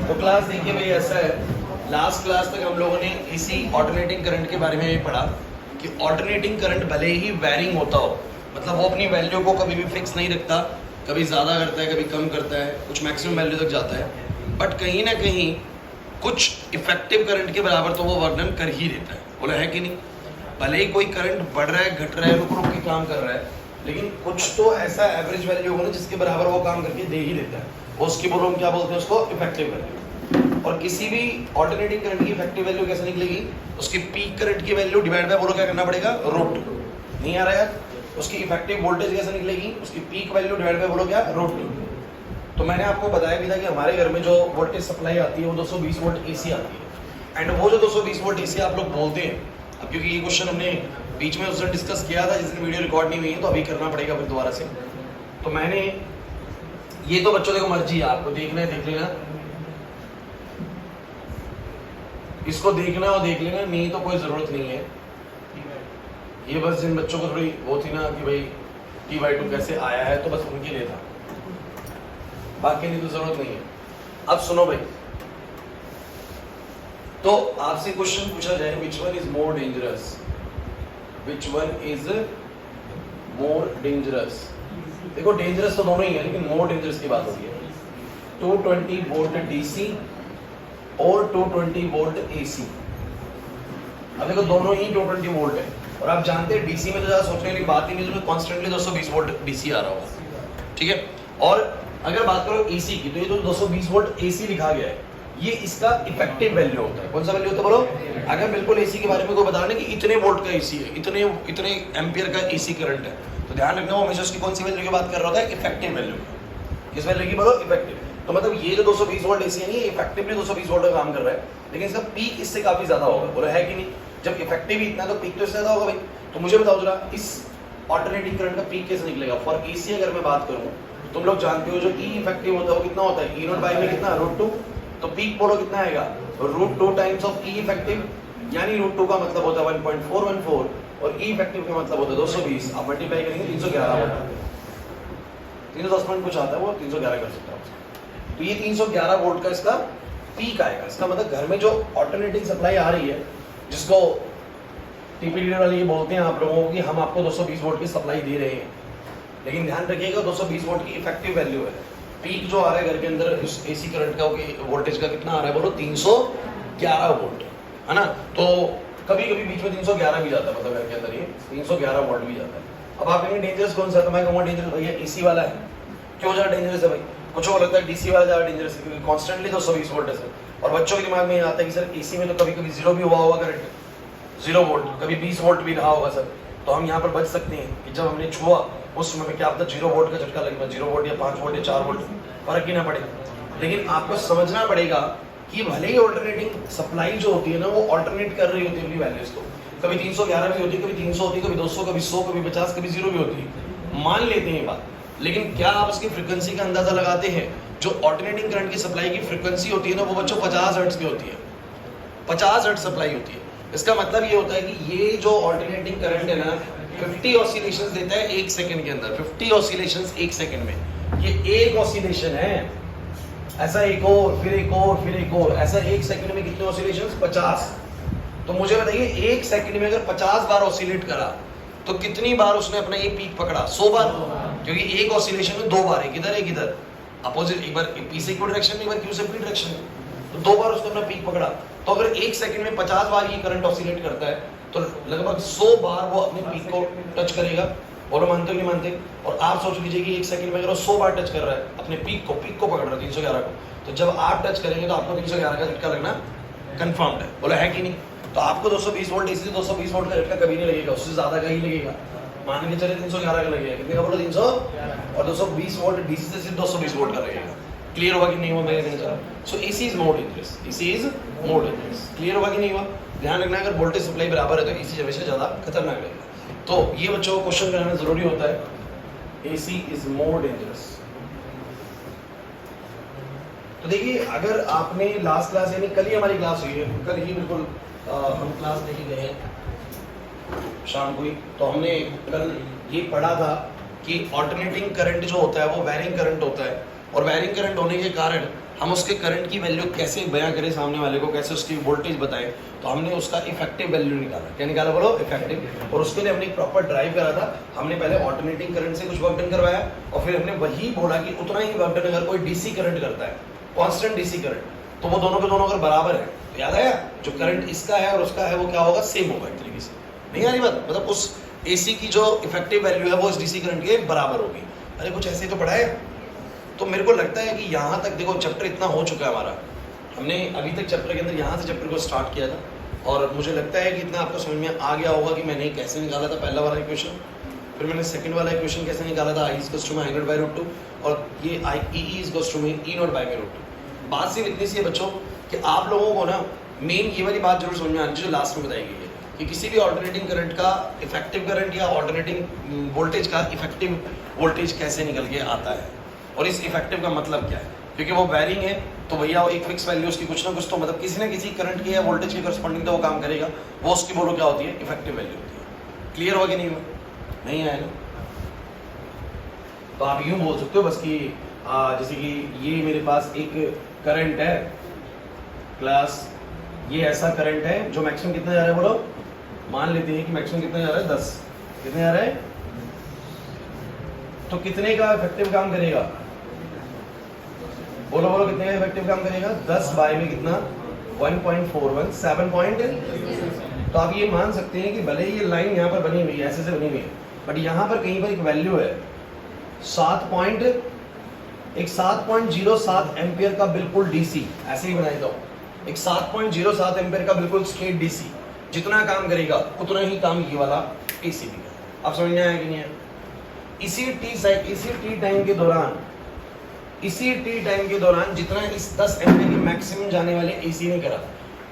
तो क्लास देखिए भाई, ऐसा है, लास्ट क्लास तक हम लोगों ने इसी ऑल्टरनेटिंग करंट के बारे में भी पढ़ा कि ऑल्टरनेटिंग करंट भले ही वैरिंग होता हो, मतलब वो अपनी वैल्यू को कभी भी फिक्स नहीं रखता, कभी ज़्यादा करता है, कभी कम करता है, कुछ मैक्सिमम वैल्यू तक जाता है, बट कहीं ना कहीं कुछ इफेक्टिव करंट के बराबर तो वो वर्णन कर ही देता है। बोला है कि नहीं? भले ही कोई करंट बढ़ रहा है, घट रहा है, रुक रुक के काम कर रहा है, लेकिन कुछ तो ऐसा एवरेज वैल्यू होगा ना जिसके बराबर वो काम करके दे ही देता है, उसकी बोलो हम क्या बोलते हैं, उसको इफेक्टिव वैल्यू। और किसी भी ऑल्टरनेटिंग करंट की इफेक्टिव वैल्यू कैसे निकलेगी? उसकी पीक करंट की वैल्यू डिवाइड बाय बोलो क्या करना पड़ेगा, रूट। नहीं आ रहा यार? उसकी इफेक्टिव वोल्टेज कैसे निकलेगी? उसकी पीक वैल्यू डिवाइड बाय बोलो क्या, रूट। तो मैंने आपको बताया भी था कि हमारे घर में जो वोल्टेज सप्लाई आती है वो 220 वोल्ट एसी आती है। एंड वो जो 220 वोल्ट एसी आप लोग बोलते हैं, अब क्योंकि ये क्वेश्चन हमने बीच में उस दिन डिस्कस किया था जिस दिन वीडियो रिकॉर्ड नहीं हुई है, तो अभी करना पड़ेगा फिर दोबारा से। तो मैंने ये तो बच्चों देखो मर्जी है, आपको देखना है देख लेना, इसको देखना और देख लेना, नहीं तो कोई जरूरत नहीं है। ये बस जिन बच्चों को थोड़ी वो थी ना कि भाई T/2 कैसे आया है, तो बस उनके लिए था, बाकी नहीं तो जरूरत नहीं है। अब सुनो भाई, तो आपसे क्वेश्चन पूछा जाए which one is more dangerous, which one is more dangerous. देखो डेंजरस तो दोनों ही है, लेकिन मोर डेंजरस की बात होती है। 220 वोल्ट डीसी और 220 वोल्ट एसी। अब देखो दोनों ही 220 वोल्ट है, और आप जानते हैं डीसी में तो ज्यादा सोचने की बात ही नहीं, तो कॉन्स्टेंटली 220 वोल्ट डीसी आ रहा होगा, ठीक है। और अगर बात करो एसी की, तो ये जो 220 वोल्ट एसी लिखा गया है, ये इसका इफेक्टिव वैल्यू होता है। कौन सा वैल्यू होता है बोलो? अगर बिल्कुल एसी के बारे में कोई बता रहे कि इतने वोल्ट का एसी है, इतने एम्पियर का एसी करंट है, तो ध्यान रखना वो हमेशा उसकी कौन सी वैल्यू की बात कर रहा होता है, इफेक्टिव वैल्यू। किस वैल्यू की बोलो? इफेक्टिव। तो मतलब ये जो 220 वोल्ट एसी है नहीं, इफेक्टिवली 220 वोल्ट का काम कर रहा है, लेकिन इसका पीक इससे काफी ज्यादा होगा। बोला है कि नहीं? जब इफेक्टिव ही इतना, तो पीक तो इससे ज्यादा होगा भाई। तो मुझे बताओ जरा, इस ऑल्टरनेटिंग करंट का पीक कैसे निकलेगा? फॉर एसी अगर मैं बात करूं, तुम लोग जानते हो जो ई इफेक्टिव होता है वो कितना होता है, E0 बाई में कितना, √2। तो पीक बोलो कितना आएगा, √2 टाइम्स ऑफ ई इफेक्टिव, यानी √2 का मतलब होता है 1.414, और ई इफेक्टिव का मतलब होता है 220। आप मल्टीप्लाई करेंगे 311 होता है, 310 पॉइंट कुछ आता है, वो 311 कर सकते हो। तो ये 311 वोल्ट का इसका पीक आएगा। इसका मतलब घर में जो ऑल्टरनेटिंग सप्लाई आ रही है, जिसको टीपीडी वाले ये बोलते हैं आप लोगों को कि हम आपको 220 वोल्ट की सप्लाई दे रहे हैं, लेकिन ध्यान रखिएगा 220 वोल्ट की इफेक्टिव वैल्यू है। पीक जो आ रहा है घर के अंदर इस एसी करंट का वोल्टेज का कितना आ रहा है बोलो? 311 वोल्ट, है ना। तो कभी कभी बीच में 311 भी जाता है, मतलब घर के अंदर ये 311 वोल्ट भी जाता है। अब आप कहेंगे डेंजरस कौन सा है? तो मैं कहूँगा डेंजरस भैया एसी वाला है। क्यों ज़्यादा डेंजरस है भाई? कुछ को लगता है डीसी वाला ज़्यादा डेंजरस है, क्योंकि कॉन्स्टेंटली 220 वोल्ट है। और बच्चों के दिमाग में ये आता है कि सर एसी में तो कभी कभी जीरो भी हुआ होगा करंट, 0 वोल्ट, कभी 20 वोल्ट भी रहा होगा सर। तो हम यहाँ पर बच सकते हैं कि जब हमने छुआ उस समय में क्या पता 0 वोल्ट का झटका लगेगा, 0 वोल्ट या 5 वोल्ट या 4 वोल्ट, फर्क ही ना पड़े। लेकिन आपको समझना पड़ेगा कि भले ही ऑल्टरनेटिंग सप्लाई जो होती है ना, वो ऑल्टरनेट कर रही होती है अपनी वैल्यूज को। कभी 311 भी होती है, कभी 300 होती है, कभी 200, कभी 100, कभी 50, कभी 0 भी होती है, मान लेते हैं ये बात। लेकिन क्या आप उसकी फ्रीक्वेंसी का अंदाजा लगाते हैं? जो ऑल्टरनेटिंग करंट की सप्लाई की फ्रीक्वेंसी होती है ना, वो बच्चों 50 हर्ट्ज की होती है, 50 हर्ट्ज सप्लाई होती है। इसका मतलब ये होता है कि ये जो ऑल्टरनेटिंग करंट है ना, 50 ऑसिलेशंस देता है 1 सेकंड के अंदर, 50 ऑसिलेशंस 1 सेकंड में। ये एक ऑसिलेशन है, ऐसा एक और, फिर एक और, फिर एक और, ऐसा 1 सेकंड में कितने ऑसिलेशंस? 50। तो मुझे बताइए 1 सेकंड में अगर 50 बार ऑसिलेट करा, तो कितनी बार उसने अपना ये पीक पकड़ा? 100 बार, क्योंकि एक ऑसिलेशन में 2 बार, एक इधर एक इधर, अपोजिट, एक बार पी से क्यू डायरेक्शन में, एक बार क्यू से पी डायरेक्शन में, तो 2 बार उसने अपना पीक पकड़ा। तो अगर 1 सेकंड में 50 बार ये करंट ऑसिलेट करता है, तो लगभग 100 बार वो अपने पीक को टच करेगा। बोलो मानते हो नहीं मानते? और आप सोच लीजिए कि 1 सेकंड में अगर वो 100 बार टच कर रहा है अपने पीक को पकड़ रहा है 311 को, तो जब आप टच करेंगे तो आपको 311 का झटका लगना कंफर्म्ड है। बोला है कि नहीं? तो आपको 220 वोल्ट एसी से 220 वोल्ट का झटका कभी नहीं लगेगा, उससे ज्यादा का ही लगेगा। मान के चले 311 का लगेगा, कितने का बोलो? 300, और 220 वोल्ट डीसी से सिर्फ 220 वोल्ट का लगेगा। क्लियर होगा कि नहीं हुआ मेरे नहीं? So AC is more dangerous, AC is more dangerous. Clear होगा कि नहीं हुआ? ध्यान रखना, अगर वोल्टेज सप्लाई बराबर है तो एसी हमेशा ज्यादा खतरनाक लगेगा। तो ये बच्चों को क्वेश्चन कराना जरूरी होता है, एसी इज मोर डेंजरस। तो देखिए, अगर आपने लास्ट क्लास यानी कल ही हमारी क्लास हुई है, कल ही बिल्कुल हम क्लास लेके गए हैं शाम को ही, तो हमने कल ये पढ़ा था कि ऑल्टरनेटिंग करंट जो होता है वो वैरिंग करंट होता है, और वैरिंग करंट होने के कारण हम उसके करंट की वैल्यू कैसे बयां करें सामने वाले को, कैसे उसकी वोल्टेज बताएं, तो हमने उसका इफेक्टिव वैल्यू निकाला। क्या निकाला बोलो? इफेक्टिव। और उसके लिए हमने एक प्रॉपर ड्राइव करा था। हमने पहले ऑल्टरनेटिंग करंट से कुछ वर्क डन करवाया और फिर हमने वही बोला कि उतना ही वर्क डन अगर कोई डीसी करंट करता है, कांस्टेंट डीसी करंट, तो वो दोनों के दोनों अगर बराबर है, तो याद आया जो करंट इसका है और उसका है वो क्या होगा? सेम होगा एक तरीके से। नहीं आ रही बात? मतलब उस एसी की जो इफेक्टिव वैल्यू है वो इस डीसी करंट के बराबर होगी। अरे कुछ ऐसे ही तो पढ़ा है। तो मेरे को लगता है कि यहाँ तक देखो चैप्टर इतना हो चुका है हमारा, हमने अभी तक चैप्टर के अंदर यहाँ से चैप्टर को स्टार्ट किया था, और मुझे लगता है कि इतना आपको समझ में आ गया होगा कि मैंने कैसे निकाला था पहला वाला इक्वेशन, फिर मैंने सेकंड वाला इक्वेशन कैसे निकाला था, आई इज टू में आई नॉट बाई रूट 2, और ये आई ई इज टू में ई नॉट बाई में रूट 2। बात सिर्फ इतनी सी है बच्चों कि आप लोगों को ना मेन ये वाली बात जरूर समझ में आनी चाहिए जो लास्ट में बताई गई है कि किसी भी ऑल्टरनेटिंग करंट का इफेक्टिव करंट या ऑल्टरनेटिंग वोल्टेज का इफेक्टिव वोल्टेज कैसे निकल के आता है, और इस इफेक्टिव का मतलब क्या है, क्योंकि वो वैरिंग है तो भैया एक फिक्स वैल्यू उसकी कुछ ना कुछ तो मतलब किसी ना किसी करंट के या वोल्टेज के करस्पॉन्डिंग तो वो काम करेगा, वो उसकी बोलो क्या होती है? इफेक्टिव वैल्यू होती है। क्लियर हुआ कि नहीं हुआ? नहीं आया ना? तो आप यूं बोल सकते हो बस कि जैसे कि ये मेरे पास एक करंट है क्लास, ये ऐसा करंट है जो मैक्सिमम कितना जा रहा है बोलो? मान लेते हैं कि मैक्सिमम कितना जा रहा है? 10। कितने जा रहा है? तो कितने का इफेक्टिव काम करेगा? बोलो बोलो कितने का इफेक्टिव काम करेगा? 10 बाय में कितना? 1.41 7 पॉइंट। तो आप ये मान सकते हैं कि भले ये लाइन यहाँ पर बनी हुई है, ऐसे से बनी हुई है, बट यहाँ पर कहीं पर एक वैल्यू है 7.07 एम्पियर का बिल्कुल डीसी, ऐसे ही बनाई दो, एक 7.07 एम्पियर का बिल्कुल स्ट्रेट डीसी जितना काम करेगा उतना ही काम ये वाला एसी भी करेगा। आप समझ में आया कि नहीं है? इसी टी टाइम के दौरान जितना इस 10 एम्पियर की मैक्सिमम जाने वाले एसी ने करा,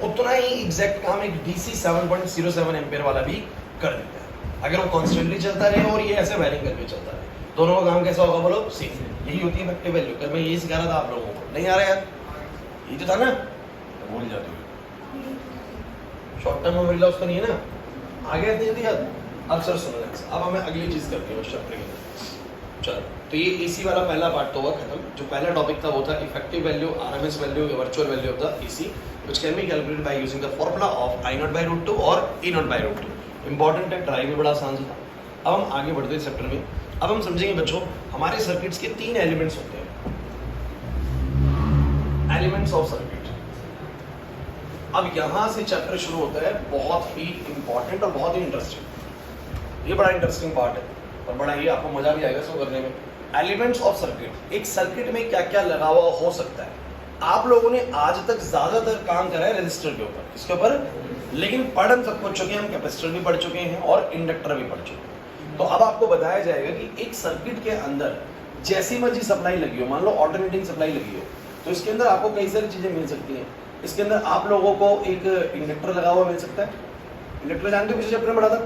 उतना ही एग्जैक्ट काम एक डीसी 7.07 एम्पियर वाला भी कर देता है, अगर वो कॉन्स्टेंटली चलता रहे और ये ऐसे वैरिंग करके चलता रहे। दोनों का काम कैसा होगा बोलो? सेम। यही होती है इफेक्टिव वैल्यू। कल मैं यही सिखा रहा था आप लोगों को, नहीं आ रहा यार? ये तो था ना, भूल जाते हो। शॉर्ट टर्म मेमोरी लॉस तो नहीं है ना? आगे आते जल्दी याद। अब सर सुनो, अब हमें अगली चीज करते हैं उस चैप्टर के अंदर। चलो, तो ये एसी वाला पहला पार्ट तो हुआ खत्म। जो पहला टॉपिक था वो था effective value, RMS value, virtual value of the AC which can be calculated by using the formula of I naught by root 2 और E naught by root 2। Important है, ट्राई भी बड़ा आसान था। अब हम आगे बढ़ते हैं चैप्टर में। अब हम समझेंगे बच्चों हमारे सर्किट्स के 3 एलिमेंट्स होते हैं, एलिमेंट्स ऑफ सर्किट। अब यहां से चैप्टर शुरू होता है बहुत ही इंपॉर्टेंट और बहुत ही इंटरेस्टिंग। ये बड़ा इंटरेस्टिंग पार्ट है और बड़ा ही आपको मजा भी आएगा इसको करने में। एलिमेंट्स ऑफ सर्किट, एक सर्किट में क्या क्या लगा हुआ हो सकता है। आप लोगों ने आज तक ज्यादातर काम करा है रेजिस्टर के ऊपर, इसके ऊपर, लेकिन पढ़ हम सब कुछ चुके हैं, हम कैपेसिटर भी पढ़ चुके हैं और इंडक्टर भी पढ़ चुके हैं। तो अब आपको बताया जाएगा कि एक सर्किट के अंदर जैसी मर्जी सप्लाई लगी हो, मान लो ऑल्टरनेटिंग सप्लाई लगी हो, तो इसके अंदर आपको कई सारी चीजें मिल सकती हैं। इसके अंदर आप लोगों को एक इंडक्टर लगा हुआ मिल सकता है। इंडक्टर जानते हो पिछले चैप्टर में पढ़ा था,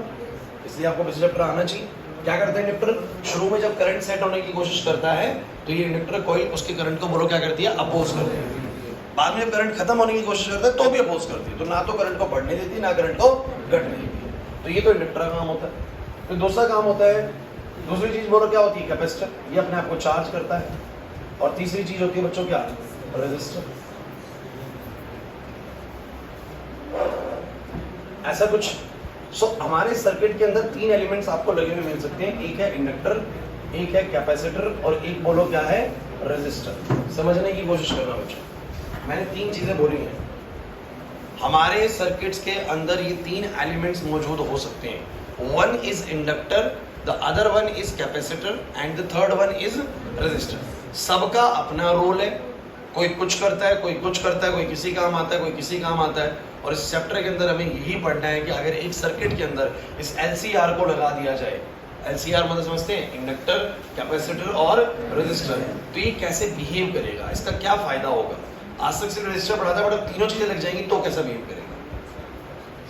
इसलिए आपको पिछले चैप्टर आना चाहिए। क्या करता है इंडक्टर? शुरू में जब करंट सेट होने की कोशिश करता है तो ये इंडक्टर कॉइल उसके करंट को बोलो क्या करती है? अपोज करती है। बाद में जब करंट खत्म होने की कोशिश करता है तो भी अपोज करती है। तो ना तो करंट को बढ़ने देती ना करंट को घटने देती। तो ये तो इंडक्टर का काम होता है। तो दूसरा काम होता है, दूसरी चीज बोलो क्या होती है? कैपेसिटर, ये अपने आप को चार्ज करता है। और तीसरी चीज होती है बच्चों क्या? रेजिस्टर। ऐसा कुछ। हमारे सर्किट के अंदर 3 एलिमेंट्स आपको लगे हुए मिल सकते हैं, एक है इंडक्टर, एक है कैपेसिटर और एक बोलो क्या है? रेजिस्टर। समझने की कोशिश करना बच्चों, मैंने 3 चीजें बोली हैं। हमारे सर्किट्स के अंदर ये 3 एलिमेंट्स मौजूद हो सकते हैं। One is inductor, the other one is capacitor and the third one is resistor. सबका अपना रोल है, कोई कुछ करता है, कोई कुछ करता है, कोई किसी काम आता है, कोई किसी काम आता है। और इस चैप्टर के अंदर हमें यही पढ़ना है कि अगर एक सर्किट के अंदर इस LCR को लगा दिया जाए, LCR मतलब समझते हैं? इंडक्टर, कैपेसिटर और रेजिस्टर, तो ये कैसे बिहेव करेगा, इसका क्या फायदा होगा। आज तक सिर्फ रेजिस्टर पढ़ा था, बट तीनों चीजें लग जाएंगी तो कैसा बिहेव करेगा।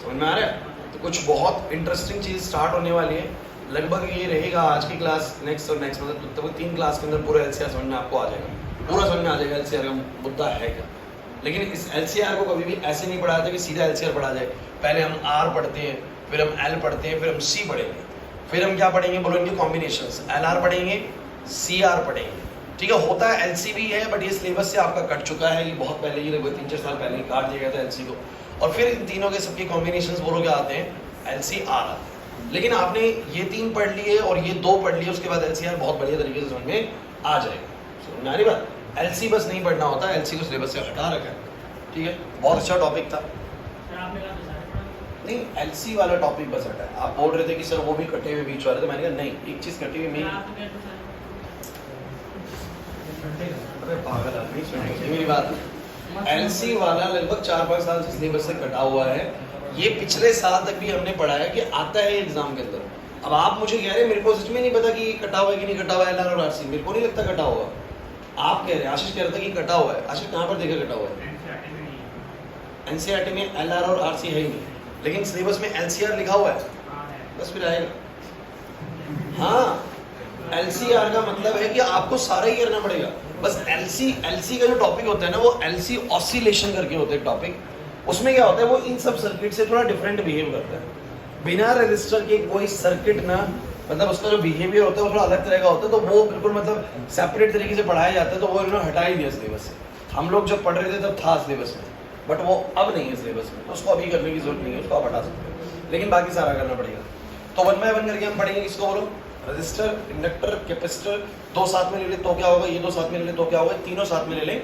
समझ में आ रहा है? तो कुछ बहुत इंटरेस्टिंग चीज स्टार्ट होने वाली है। लगभग ये रहेगा आज की क्लास, नेक्स्ट और नेक्स्ट मतलब तो 3 क्लास के अंदर पूरा LCR समझ में आपको आ जाएगा, पूरा समझ में आ जाएगा LCR का मुद्दा है क्या। लेकिन इस LCR को कभी भी ऐसे नहीं पढ़ाया था कि सीधा LCR पढ़ा जाए। पहले हम R पढ़ते हैं, फिर हम L पढ़ते हैं, फिर हम C पढ़ेंगे। फिर हम क्या पढ़ेंगे बोलो इनके कॉम्बिनेशंस, LR पढ़ेंगे, CR पढ़ेंगे, ठीक है। होता है LC भी है बट ये सिलेबस से आपका कट चुका है, ये बहुत पहले ही 3-4 साल पहले ही काट दिया गया था LC को। और फिर इन तीनों के सबके कॉम्बिनेशंस बोलो क्या आते हैं, LCR आते हैं। लेकिन आपने ये 3 पढ़ लिए और ये 2 पढ़ लिए, उसके बाद LCR बहुत बढ़िया तरीके से समझ में आ जाएगा। समझ में आ रही बात? LC बस नहीं पढ़ना होता, LC को सिलेबस से हटा रखा है, ठीक है। बहुत अच्छा टॉपिक था, नहीं LC वाला टॉपिक बस हटा है। आप बोल रहे थे कि सर वो भी कटे हुए बीच वाले, तो मैंने कहा नहीं, एक चीज कटी हुई मेरी, अरे पागल आदमी सुनिए मेरी बात। LC वाला लगभग 4-5 साल से सिलेबस से कटा हुआ है, ये पिछले साल तक भी हमने पढ़ा है कि आता है एग्जाम के अंदर। अब आप मुझे कह रहे हैं मेरे को सच में नहीं पता कि ये कटा हुआ है कि नहीं कटा हुआ है LR और RC, मेरे को नहीं लगता कटा हुआ। आप कह रहे हैं, आशीष कह रहा था कि कटा हुआ है। आशीष कहाँ पर देखा कटा हुआ है? NCERT में LR और RC है ही नहीं, लेकिन सिलेबस में LCR लिखा हुआ है, बस फिर आएगा। हाँ, LCR का मतलब है कि आपको सारा ही करना पड़ेगा। बस LC का जो टॉपिक होता है ना, वो LC ऑसिलेशन करके होता है टॉपिक। उसमें क्या होता है, वो इन सब सर्किट से थोड़ा डिफरेंट बिहेव करता है। बिना रजिस्टर के कोई सर्किट ना, मतलब उसका जो बिहेवियर होता है वो थोड़ा अलग तरह का होता है, तो वो बिल्कुल मतलब सेपरेट तरीके से पढ़ाया जाता है, तो वो इन्होंने हटा ही दिया सिलेबस से। हम लोग जब पढ़ रहे थे तब था सिलेबस में, बट वो अब नहीं है सिलेबस में, तो उसको अभी करने की जरूरत नहीं है, उसको आप हटा सकते हो, लेकिन बाकी सारा करना पड़ेगा। तो 1 बाय 1 करके हम पढ़ेंगे। किसको बोलो? रजिस्टर, इंडक्टर, कैपेसिटर, 2 साथ में ले ले तो क्या होगा, ये 2 साथ में ले ले तो क्या होगा, तीनों साथ में ले ले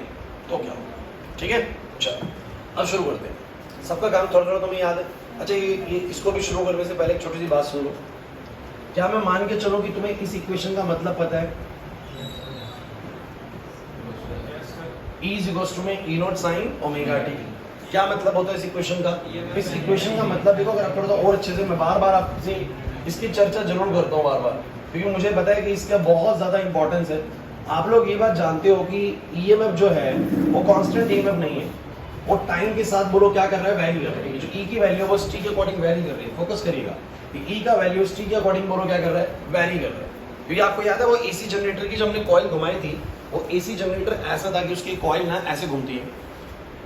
तो क्या होगा, ठीक है। चलो अब शुरू करते हैं। सबका काम थोड़ा थोड़ा तुम्हें याद है? अच्छा ये इसको भी शुरू करने से पहले एक छोटी सी बात सुनो। क्या मैं मान के चलूं कि तुम्हें इस इक्वेशन का मतलब पता है? E इक्वल्स टू में E naught sine omega T. क्या मतलब होता है इस इक्वेशन का? इस इक्वेशन का मतलब देखो, अगर आप थोड़ा और अच्छे से, मैं बार बार आपसे इसकी चर्चा जरूर करता हूँ बार बार, क्योंकि मुझे पता है कि इसका बहुत ज्यादा इंपॉर्टेंस है। आप लोग ये बात जानते हो कि EMF जो है वो कांस्टेंट EMF नहीं है, वो टाइम के साथ बोलो क्या कर रहा है, वैरी कर रहा है। जो E की वैल्यू है वो T के अकॉर्डिंग वैरी कर रही है। फोकस करिएगा, E का वैल्यू T के अकॉर्डिंग बोलो क्या कर रहा है, वैरी कर रहा है। क्योंकि आपको याद है वो AC जनरेटर की जो हमने कॉइल घुमाई थी, वो AC जनरेटर ऐसा था कि उसकी कॉइल ना ऐसे घूमती है,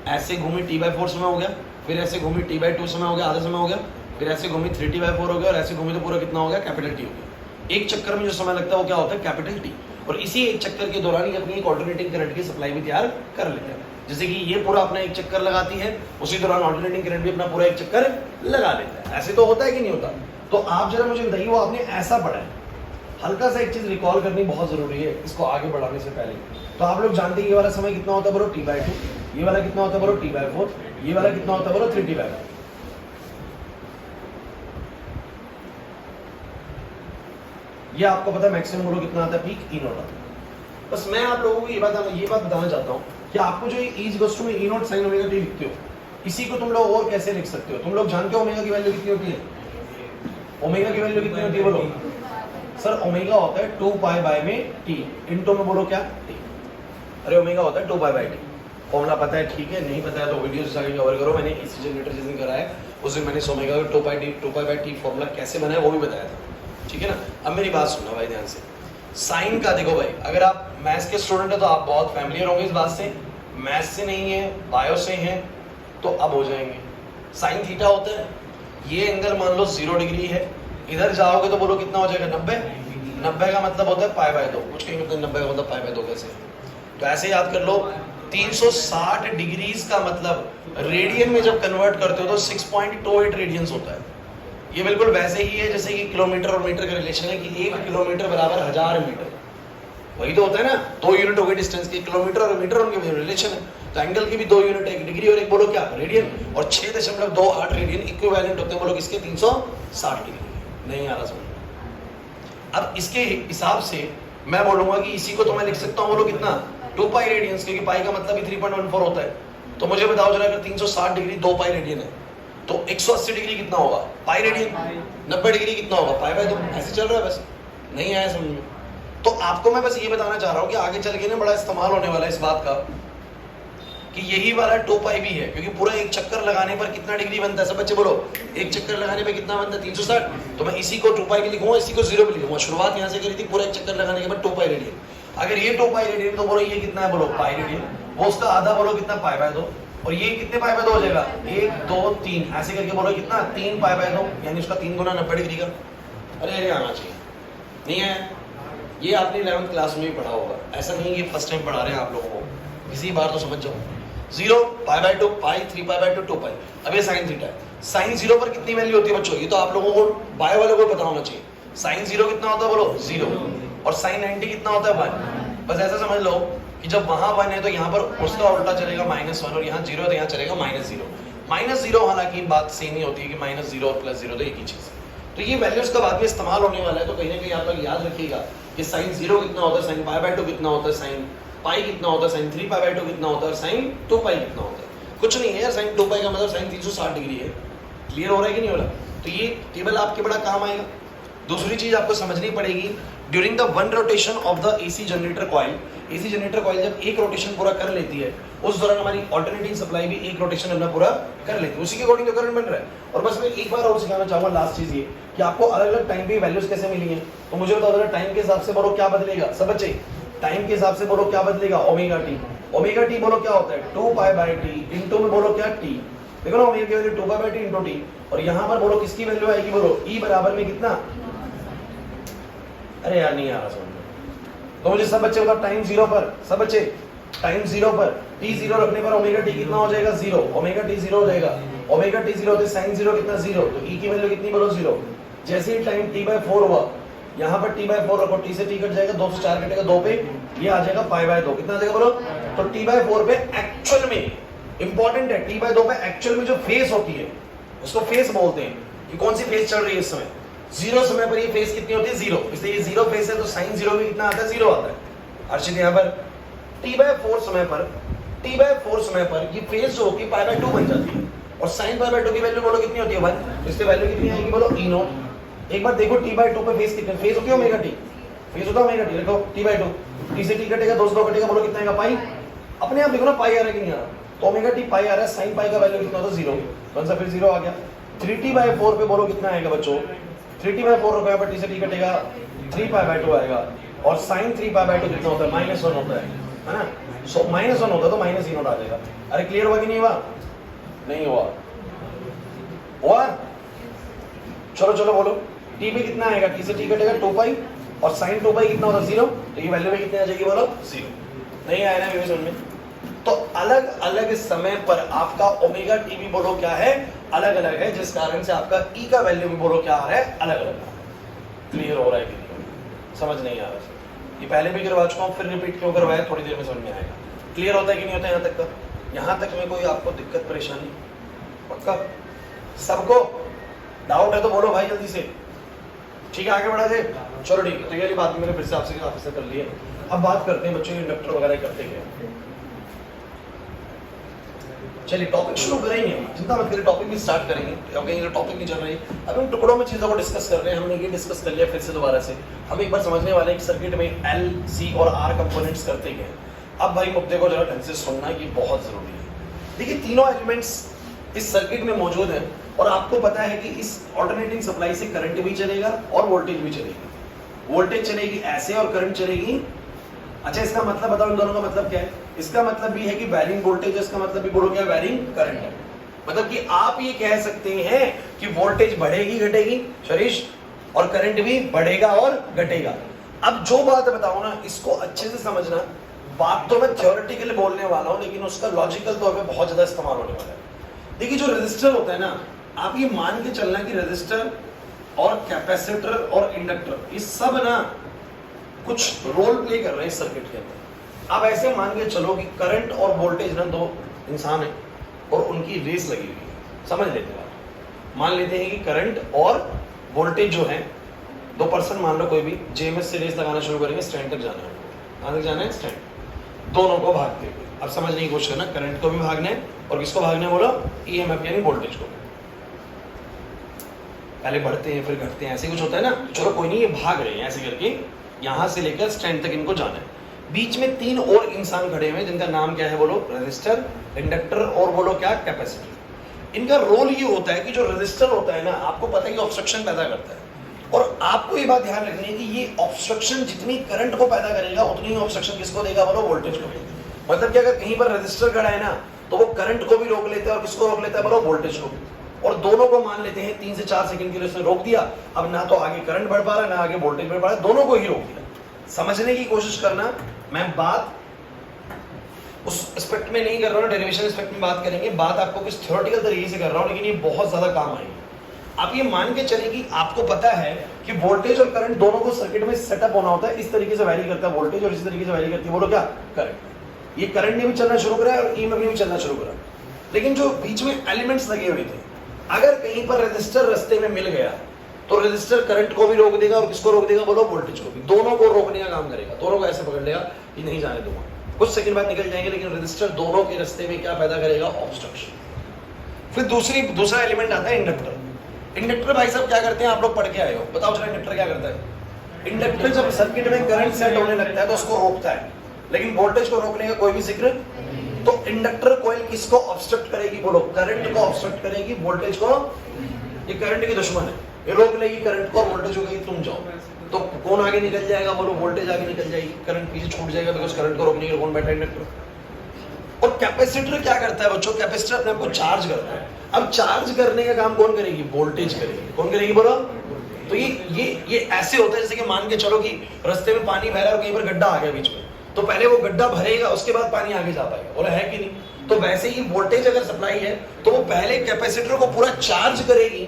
ऐसे घूमी T/4 समय हो गया, फिर ऐसे घूमी T/2 समय हो गया, आधा समय हो गया, फिर ऐसे घूमी 3T/4 हो गया, और ऐसे घूमी तो पूरा कितना हो गया, कैपिटल T हो गया। एक चक्कर में जो समय लगता है वो क्या होता है, कैपिटल T। और इसी एक चक्कर के दौरान ही अपनी एक ऑल्टरनेटिंग करंट की सप्लाई भी तैयार कर लेते हैं। जैसे कि ये पूरा अपना एक चक्कर लगाती है, उसी दौरान ऑल्टरनेटिंग करंट भी अपना पूरा एक चक्कर लगा लेता है। ऐसे तो होता है कि नहीं होता? तो आप जरा मुझे बताइए, वो आपने ऐसा पढ़ा है। हल्का सा एक चीज रिकॉल करनी बहुत जरूरी है इसको आगे बढ़ाने से पहले। तो आप लोग जानते हैं ये वाला समय कितना होता है, बोलो T/2, ये वाला कितना होता है, बोलो T/4, ये वाला कितना होता है, बोलो 3T/4। ये आपको पता है मैक्सिमम बोलो कितना आता है, पीक E0 आता है। बस मैं आप लोगों को ये बात बताना चाहता हूँ कि आपको जो E इक्वल्स में E0 sin ओमेगा t लिखते हो, इसी को तुम लोग और कैसे लिख सकते हो? तुम लोग जानते हो ओमेगा की वैल्यू कितनी होती है? ओमेगा की वैल्यू कितनी होती है बोलो? सर ओमेगा होता है 2 पाई बाय में t, इनटू में बोलो क्या, t। अरे ओमेगा होता है 2 पाई बाय t। फॉर्मूला पता है, ठीक है, नहीं पता है तो वीडियोस जाके कवर करो। मैंने AC जनरेटर जिस दिन कराया उस दिन मैंने ओमेगा का 2 पाई बाय t फॉर्मूला कैसे बनाया वो भी बताया था, ठीक है ना। अब मेरी बात सुनना भाई ध्यान से। साइन का देखो भाई, अगर आप मैथ्स के स्टूडेंट है तो आप बहुत फैमिलियर होंगे इस बात से। मैथ्स से नहीं है, बायो से हैं, तो अब हो जाएंगे। साइन थीटा होता है, ये एंगल मान लो 0 डिग्री है, इधर जाओगे तो बोलो कितना हो जाएगा, 90 का मतलब होता है π/2। कुछ कहीं मतलब 90 का मतलब π/2 कैसे? तो ऐसे याद कर लो, 360 डिग्रीज का मतलब रेडियन में जब कन्वर्ट करते हो तो 6.28 रेडियंस होता है। ये बिल्कुल वैसे ही है जैसे कि किलोमीटर और मीटर का रिलेशन है कि 1 किलोमीटर बराबर 1000 मीटर। वही तो होता है ना, 2 यूनिट हो गए डिस्टेंस के, किलोमीटर और मीटर उनके रिलेशन है। तो एंगल की भी 2 यूनिट है, 1 डिग्री और एक बोलो क्या, रेडियन। और 6.28 रेडियन इक्विवेलेंट होते हैं बोलो किसके, 360 डिग्री। नहीं आ रहा समझ? अब इसके हिसाब से मैं बोलूंगा कि इसी को तो मैं लिख सकता हूँ बोलो कितना, 2 पाई रेडियंस, क्योंकि पाई का मतलब ही 3.14 होता है। तो मुझे बताओ जरा, अगर 360 डिग्री 2 पाई रेडियन है तो 180 डिग्री कितना होगा, पाई रेडियन। 90 डिग्री कितना होगा, π/2। ऐसे चल रहा है बस, नहीं आया समझ में? तो आपको मैं बस ये बताना चाह रहा हूँ कि आगे चल के ना बड़ा इस्तेमाल होने वाला है इस बात का कि यही वाला 2 पाई भी है, क्योंकि पूरा एक चक्कर लगाने पर कितना डिग्री बनता है, सब बच्चे बोलो, एक चक्कर लगाने पर कितना बनता है, 360। तो मैं इसी को 2 पाई भी लिखूंगा, इसी को 0 भी लिखूंगा। शुरुआत यहाँ से करी थी, पूरा एक चक्कर लगाने के बाद 2 पाई रेडियन। अगर ये 2 पाई रेडियन तो बोलो ये कितना है, बोलो पाई रेडियन, वो उसका आधा बोलो कितना, π/2। और ये कितने π/2 हो जाएगा, 1 2 3, ऐसे करके बोलो कितना, 3 π/2, यानी उसका 3 गुना 90 डिग्री का। अरे अरे आना चाहिए, नहीं है। ये आपने 11th क्लास में भी पढ़ा होगा, ऐसा नहीं कि फर्स्ट टाइम पढ़ा रहे हैं आप लोगों को, किसी बार तो समझ जाओ। 0 π/2 पाई 3π/2 2 पाई। अब ये साइन थीटा है, साइन 0 पर कितनी वैल्यू होती है बच्चों, ये तो आप लोगों को बाय वाले को पता होना चाहिए। साइन 0 कितना होता है बोलो, 0, और साइन 90 कितना होता है 1। बस ऐसा समझ लो कि जब वहां 1 है तो यहाँ पर उसका उल्टा चलेगा -1, और यहाँ 0 है तो यहाँ चलेगा -0। -0 हालांकि बात सेम ही होती है कि -0 और +0 तो एक ही चीज है। तो ये वैल्यूज का बाद में इस्तेमाल होने वाला है, तो कहीं ना कहीं आप लोग याद रखिएगा कि साइन 0 कितना होता है, साइन π/2 कितना होता है, साइन पाई कितना होता है, साइन 3π/2 कितना होता है, और साइन 2 पाई कितना होता है। कुछ नहीं है यार, साइन 2 पाई का मतलब साइन 360 डिग्री है। क्लियर हो रहा है कि नहीं हो रहा? तो ये टेबल आपके बड़ा काम आएगा। दूसरी चीज आपको समझनी पड़ेगी, during the 1 rotation of the AC generator coil, AC generator coil जब एक रोटेशन पूरा कर लेती है उस दौरान हमारी ऑल्टरनेटिंग सप्लाई भी एक रोटेशन अपना पूरा कर लेती है, उसी के अकॉर्डिंग तो करंट बन रहा है। और बस मैं एक बार और सिखाना चाहूंगा, लास्ट चीज ये कि आपको अलग अलग टाइम पे वैल्यूज कैसे मिली हैं। तो मुझे बताओ अगर टाइम के हिसाब से बोलो क्या बदलेगा, सब बच्चे टाइम के हिसाब से बोलो क्या बदलेगा, ओमेगा टी। ओमेगा टी बोलो क्या होता है, 2π/t, इंटू में बोलो क्या टी, देखो ना ओमेगा की वैल्यू 2π/t इंटू टी, और यहाँ पर बोलो किसकी वैल्यू आएगी, बोलो ई बराबर में कितना। अरे यार नहीं आ रहा समझ, तो मुझे सब बच्चे बताओ टाइम 0 पर, सब बच्चे टाइम 0 पर t 0 रखने पर ओमेगा टी कितना हो जाएगा, 0। ओमेगा टी 0 हो जाएगा, ओमेगा टी 0 होते साइन 0 कितना 0, तो e की वैल्यू कितनी बोलो 0। जैसे ही टाइम t/4 हुआ, यहाँ पर t/4 रखो, t से t कट जाएगा, 2 से 4 कटेगा 2 पे, ये आ जाएगा π/2, कितना आ जाएगा बोलो। तो t/4 पे एक्चुअल में इंपॉर्टेंट है, t/2 पे एक्चुअल में जो फेज होती है उसको फेज बोलते हैं कि कौन सी फेज चल रही है इस समय। 0 समय पर ये फेज कितनी होती है, 0, इसलिए ये 0 फेज है तो साइन 0 भी कितना आता है, 0 आता है। अर्शित यहाँ पर t/4 समय पर ये फेज जो होगी π/2 बन जाती है, और sin π/2 की वैल्यू बोलो कितनी होती है 1, इसकी वैल्यू कितनी आएगी बोलो e0। एक बार देखो t/2 पे फेज कितने, फेज होती है ओमेगा टी, फेज होता है ओमेगा टी, देखो t/2, t से t कटेगा 2 से 2 कटेगा, बोलो कितना आएगा पाई। अपने आप देखो ना पाई आ रहा है कि नहीं आ रहा, तो ओमेगा टी पाई आ रहा है, sin पाई का वैल्यू कितना होता है 0, कौन सा फिर 0 आ गया। 3t/4 पे बोलो कितना आएगा बच्चों, 3t/4 रुपए पर t से t कटेगा 3π/2 आएगा, और sin 3π/2 कितना होता है, -1 होता है ना। सो -1 होता है तो -e0 आ जाएगा। अरे क्लियर हुआ कि नहीं हुआ, नहीं हुआ, हुआ। चलो चलो बोलो, t पे कितना आएगा, t से t कटेगा 2 पाई, और sin 2 पाई कितना होता है 0, तो ये वैल्यू में कितनी आ जाएगी बोलो 0। नहीं आया ना मेरे समझ में? तो अलग अलग समय पर आपका ओमेगा टी भी बोलो क्या है, अलग अलग है, जिस कारण से आपका ई का वैल्यू भी बोलो क्या आ रहा है, अलग अलग। क्लियर हो रहा है कि नहीं, समझ नहीं आ रहा? ये पहले भी करवा चुका हूँ, फिर रिपीट क्यों करवाया, थोड़ी देर में समझ में आएगा। क्लियर होता है कि नहीं होता यहाँ तक का? यहाँ तक में कोई आपको दिक्कत परेशानी पक्का? सबको डाउट है तो बोलो भाई जल्दी से, ठीक है आगे बढ़ा जाए। चलो ठीक है, तो ये बात मैंने फिर से आपसे कर ली है। अब बात करते हैं बच्चों इंडक्टर वगैरह करते हैं। चलिए टॉपिक शुरू करेंगे, चिंता मत करिए, टॉपिक भी स्टार्ट करेंगे, क्योंकि ये टॉपिक नहीं चल रही। अब हम टुकड़ों में चीज़ों को डिस्कस कर रहे हैं, हमने ये डिस्कस कर लिया फिर से दोबारा से। हम एक बार समझने वाले हैं कि सर्किट में L, C और R कंपोनेंट्स करते हैं। अब भाई मुद्दे को जरा ढंग से सुनना, ये बहुत जरूरी है। देखिए तीनों एलिमेंट्स इस सर्किट में मौजूद हैं, और आपको पता है कि इस ऑल्टरनेटिंग सप्लाई से करंट भी चलेगा और वोल्टेज भी चलेगी। वोल्टेज चलेगी ऐसे और करंट चलेगी। अच्छा इसका मतलब बताओ, इन दोनों का मतलब क्या है? इसका मतलब भी है कि वैरिंग वोल्टेज, इसका मतलब भी बोलो क्या, वैरिंग करंट है। मतलब कि आप ये कह सकते हैं कि वोल्टेज बढ़ेगी घटेगी शरीश, और करंट भी बढ़ेगा और घटेगा। अब जो बात बताऊं ना, इसको अच्छे से समझना। बात तो मैं थ्योरेटिकली बोलने वाला हूं, लेकिन उसका लॉजिकल तौर पे बहुत ज्यादा इस्तेमाल होने वाला है। देखिए जो रेजिस्टर होता है ना, आप ये मान के चलना कि रेजिस्टर और कैपेसिटर और इंडक्टर ये सब ना कुछ रोल प्ले कर रहे हैं सर्किट के अंदर। आप ऐसे मान के चलो कि करंट और वोल्टेज ना दो इंसान है और उनकी रेस लगी हुई है। समझ लेते हैं, मान लेते हैं कि करंट और वोल्टेज जो है, दो पर्सन मान लो कोई भी जेएमएस से रेस लगाना शुरू करेंगे, स्टैंड तक जाना है, कहां तक जाना है, स्टैंड। दोनों को भागते हुए अब समझने की कोशिश करना, करंट को भी भागना है और किसको भागना है बोलो, ईएमएफ यानी वोल्टेज को। पहले बढ़ते हैं फिर घटते हैं, ऐसे कुछ होता है ना। चलो कोई नहीं, ये भाग रहे हैं ऐसे करके, यहां से लेकर स्टैंड तक इनको जाना है। बीच में तीन और इंसान खड़े हुए हैं जिनका नाम क्या है बोलो, रेजिस्टर, इंडक्टर और बोलो क्या, कैपेसिटर। इनका रोल ये होता है कि जो रेजिस्टर होता है ना, आपको पता है कि ऑब्स्ट्रक्शन पैदा करता है, और आपको ये बात ध्यान रखनी है कि ये ऑब्स्ट्रक्शन जितनी करंट को पैदा करेगा उतनी ही ऑब्स्ट्रक्शन किसको देगा बोलो, वोल्टेज को देगा। मतलब कि अगर कहीं पर रेजिस्टर खड़ा है ना, तो वो करंट को भी रोक लेता है और किसको रोक लेता है बोलो, वोल्टेज को भी। और दोनों को मान लेते हैं 3 से 4 सेकंड के लिए उसने रोक दिया। अब ना तो आगे करंट बढ़ पा रहा है, ना आगे वोल्टेज बढ़ पा रहा है, दोनों को ही रोक दिया। समझने की कोशिश करना, मैं बात उस एस्पेक्ट में नहीं कर रहा हूँ, डेरिवेशन एस्पेक्ट में बात करेंगे, बात आपको कुछ थ्योरेटिकल तरीके से कर रहा हूँ, लेकिन ये बहुत ज्यादा काम आएगी। आप ये मान के चलें कि आपको पता है कि वोल्टेज और करंट दोनों को सर्किट में सेटअप होना होता है, इस तरीके से वैरी करता है वोल्टेज और इस तरीके से वैरी करती है, बोलो क्या, करंट। ये करंट ने भी चलना शुरू करा है और ई में भी चलना शुरू करा, लेकिन जो बीच में एलिमेंट्स लगे हुए थे, अगर कहीं पर रेजिस्टर रास्ते में मिल गया तो रेजिस्टर करंट को भी रोक देगा और किसको रोक देगा, बोलो वोल्टेज को भी, दोनों को रोकने का काम करेगा, दोनों को ऐसे पकड़ लेगा कि नहीं जाने दूंगा, कुछ सेकंड बाद निकल जाएंगे, लेकिन रेजिस्टर दोनों के रास्ते में क्या पैदा करेगा, ऑब्स्ट्रक्शन। फिर दूसरा एलिमेंट आता है इंडक्टर। इंडक्टर भाई साहब क्या करते हैं, आप लोग पढ़ के आए हो, बताओ जरा इंडक्टर क्या करता है। इंडक्टर जब सर्किट में करंट सेट होने लगता है तो उसको रोकता है, लेकिन वोल्टेज को रोकने का कोई भी जिक्र। तो इंडक्टर कॉइल किसको ऑब्स्ट्रक्ट करेगी, बोलो करंट को ऑब्स्ट्रक्ट करेगी, वोल्टेज को, ये करंट की दुश्मन है, ये रोक लेगी करंट को, वोल्टेज हो गई तुम जाओ, तो कौन आगे निकल जाएगा, बोलो वोल्टेज आगे निकल जाएगी, करंट पीछे छूट जाएगा, बिकॉज करंट को रोकने के लिए कौन बैठा है, इंडक्टर। और कैपेसिटर क्या करता है बच्चों, कैपेसिटर अपने आप को चार्ज करता है। अब चार्ज करने का काम कौन करेगी, वोल्टेज करेगी, कौन करेगी बोलो। तो ये ऐसे होता है जैसे कि मान के चलो कि रास्ते में पानी बह रहा है और कहीं पर गड्ढा आ गया बीच में, तो पहले वो गड्ढा भरेगा, उसके बाद पानी आगे जा पाएगा, बोला है कि नहीं। तो वैसे ही वोल्टेज अगर सप्लाई है तो वो पहले कैपेसिटर को पूरा चार्ज करेगी,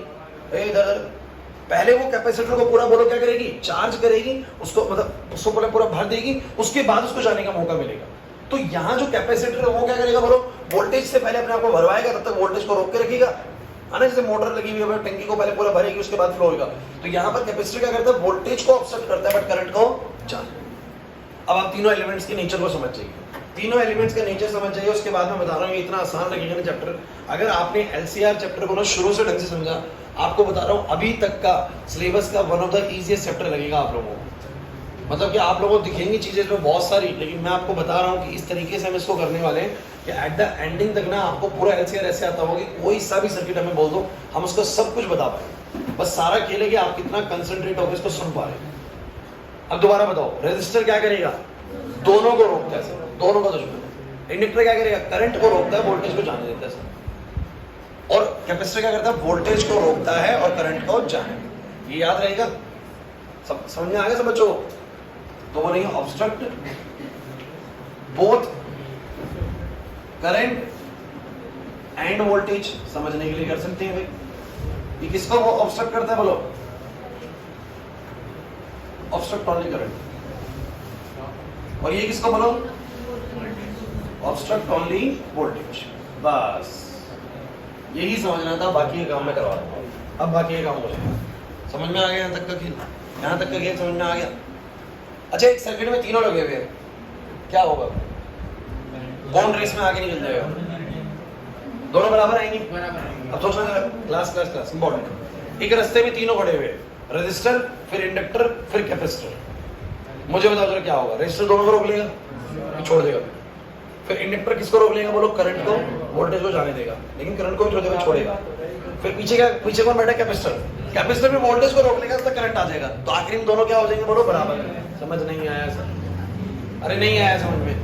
पहले वो कैपेसिटर को पूरा, बोलो क्या करेगी, चार्ज करेगी, उसको मतलब उसको पूरा भर देगी, उसके बाद उसको जाने का मौका मिलेगा। तो यहाँ जो कैपेसिटर है वो क्या करेगा, बोलो वोल्टेज से पहले अपने आप को भरवाएगा, तब तक वोल्टेज को रोक के रखेगा, है ना, जैसे मोटर लगी हुई है टंकी को पहले पूरा भरेगी, उसके बाद फ्लो होगा। तो यहाँ पर कैपेसिटर क्या करता है, वोल्टेज को ऑब्स्ट्रक्ट करता है बट करंट को चार्ज। अब आप तीनों एलिमेंट्स के नेचर को समझ जाइए, तीनों एलिमेंट्स का नेचर समझ जाइए, उसके बाद मैं बता रहा हूँ, इतना आसान लगेगा ना चैप्टर। अगर आपने एलसीआर चैप्टर को ना शुरू से ढंग से समझा, आपको बता रहा हूँ अभी तक का सिलेबस का one of the easiest chapter लगेगा आप लोगों को। मतलब कि आप लोगों को दिखेंगी चीजें तो बहुत सारी, लेकिन मैं आपको बता रहा हूँ कि इस तरीके से हम इसको करने वाले हैं कि एट द एंडिंग तक ना आपको पूरा एलसीआर ऐसे आता होगा कि कोई सा भी सर्किट हमें बोल दो, हम उसको सब कुछ बता पाए। बस सारा खेल है कि आप कितना कंसंट्रेट होकर इसको सुन पा रहे हैं। अब दोबारा बताओ, रेजिस्टर क्या करेगा, दोनों को रोकता है सर, दोनों का दुश्मन। इंडक्टर क्या करेगा, करंट को रोकता है, वोल्टेज को जाने देता है सर। और कैपेसिटर क्या करता है, वोल्टेज को रोकता है और करंट को जाने। ये याद रहेगा, समझ में आ गया सब बच्चों। तो वो नहीं obstruct both current and voltage, समझने के लिए कर सकते हैं भाई। ये किसको वो ऑब्स्ट्रक्ट करता है, बोलो ऑब्स्ट्रक्ट ओनली करंट। और ये किसको बोलो, ऑब्स्ट्रक्ट ओनली वोल्टेज। बस यही समझना था, बाकी काम मैं करवा रहा हूँ। अब बाकी ये काम हो जाएगा, समझ में आ गया यहाँ तक का खेल, यहाँ तक का खेल समझ में आ गया। अच्छा, एक सर्किट में तीनों लगे हुए हैं, क्या होगा, कौन रेस में आगे निकल जाएगा, दोनों बराबर आएंगे। अब सोचना जरा, क्लास इंपॉर्टेंट। एक रास्ते में तीनों खड़े हुए, रेजिस्टर, फिर इंडक्टर, फिर कैपेसिटर। मुझे बताओ जरा क्या होगा, रेजिस्टर दोनों को रोक लेगा, छोड़ देगा। फिर इंडक्टर किसको रोक लेगा, बोलो करंट को, वोल्टेज को जाने देगा, लेकिन करंट को भी छोड़ेगा। फिर पीछे कौन बैठा, कैपेसिटर भी वोल्टेज को रोक लेगा, तब करंट आ जाएगा। तो आखिरी में दोनों क्या हो जाएंगे, बोलो बराबर। समझ नहीं आया सर, अरे नहीं आया समझ में,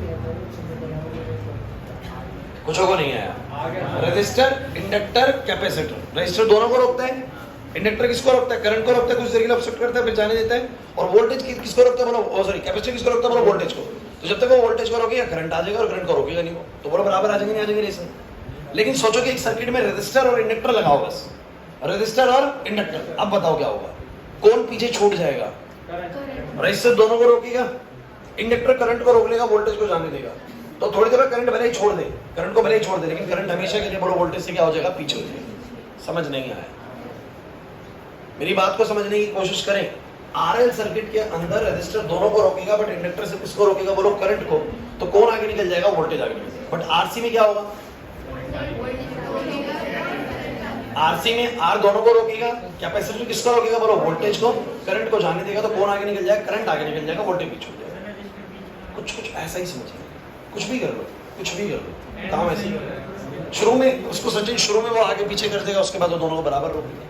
कुछ को नहीं आया। रेजिस्टर, इंडक्टर, कैपेसिटर, रेजिस्टर दोनों को रोकता है, इंडक्टर किसको रोकता है, करंट को रोकता है, कुछ देर के लिए ऑब्स्ट्रक्ट करता है, फिर जाने देता है। और वोल्टेज किसको रोकता है, बोलो सॉरी कैपेसिटर किसको रोकता है, बोलो वोल्टेज को। तो जब तक वो वोल्टेज को रोकेगा करंट आ जाएगा, और करंट को रोकेगा नहीं, तो बोलो बराबर आ जाएंगे, नहीं आ जाएंगे रेस में। लेकिन सोचो कि एक सर्किट में रेजिस्टर और इंडक्टर लगाओ, बस रेजिस्टर और इंडक्टर। अब बताओ क्या होगा, कौन पीछे छूट जाएगा, रेजिस्टर दोनों को रोकेगा, इंडक्टर करंट को रोक लेगा, वोल्टेज को जाने देगा। तो थोड़ी देर में करंट भले ही छोड़ दे, करंट को भले ही छोड़ दे, लेकिन करंट हमेशा के लिए बोलो वोल्टेज से क्या हो जाएगा, पीछे हो जाएगा। समझ नहीं आया, मेरी बात को समझने की कोशिश करें। आरएल सर्किट के अंदर रेजिस्टर दोनों को रोकेगा, बट इंडक्टर से किसको रोकेगा, बोलो करंट को। तो कौन आगे निकल जाएगा, वोल्टेज आगे निकल जाएगा। बट आरसी में क्या होगा, आरसी में आर दोनों को रोकेगा, कैपेसिटर किसको रोकेगा, बोलो वोल्टेज को, करंट को जाने देगा। तो कौन आगे निकल जाएगा, करंट आगे निकल जाएगा, वोल्टेज पीछे हो जाएगा। कुछ ऐसा ही समझिए, कुछ भी कर लो, कुछ भी कर लो, काम ऐसे ही करो। शुरू में उसको सचिन, शुरू में वो आगे पीछे कर देगा, उसके बाद वो दोनों को बराबर रोक देगा,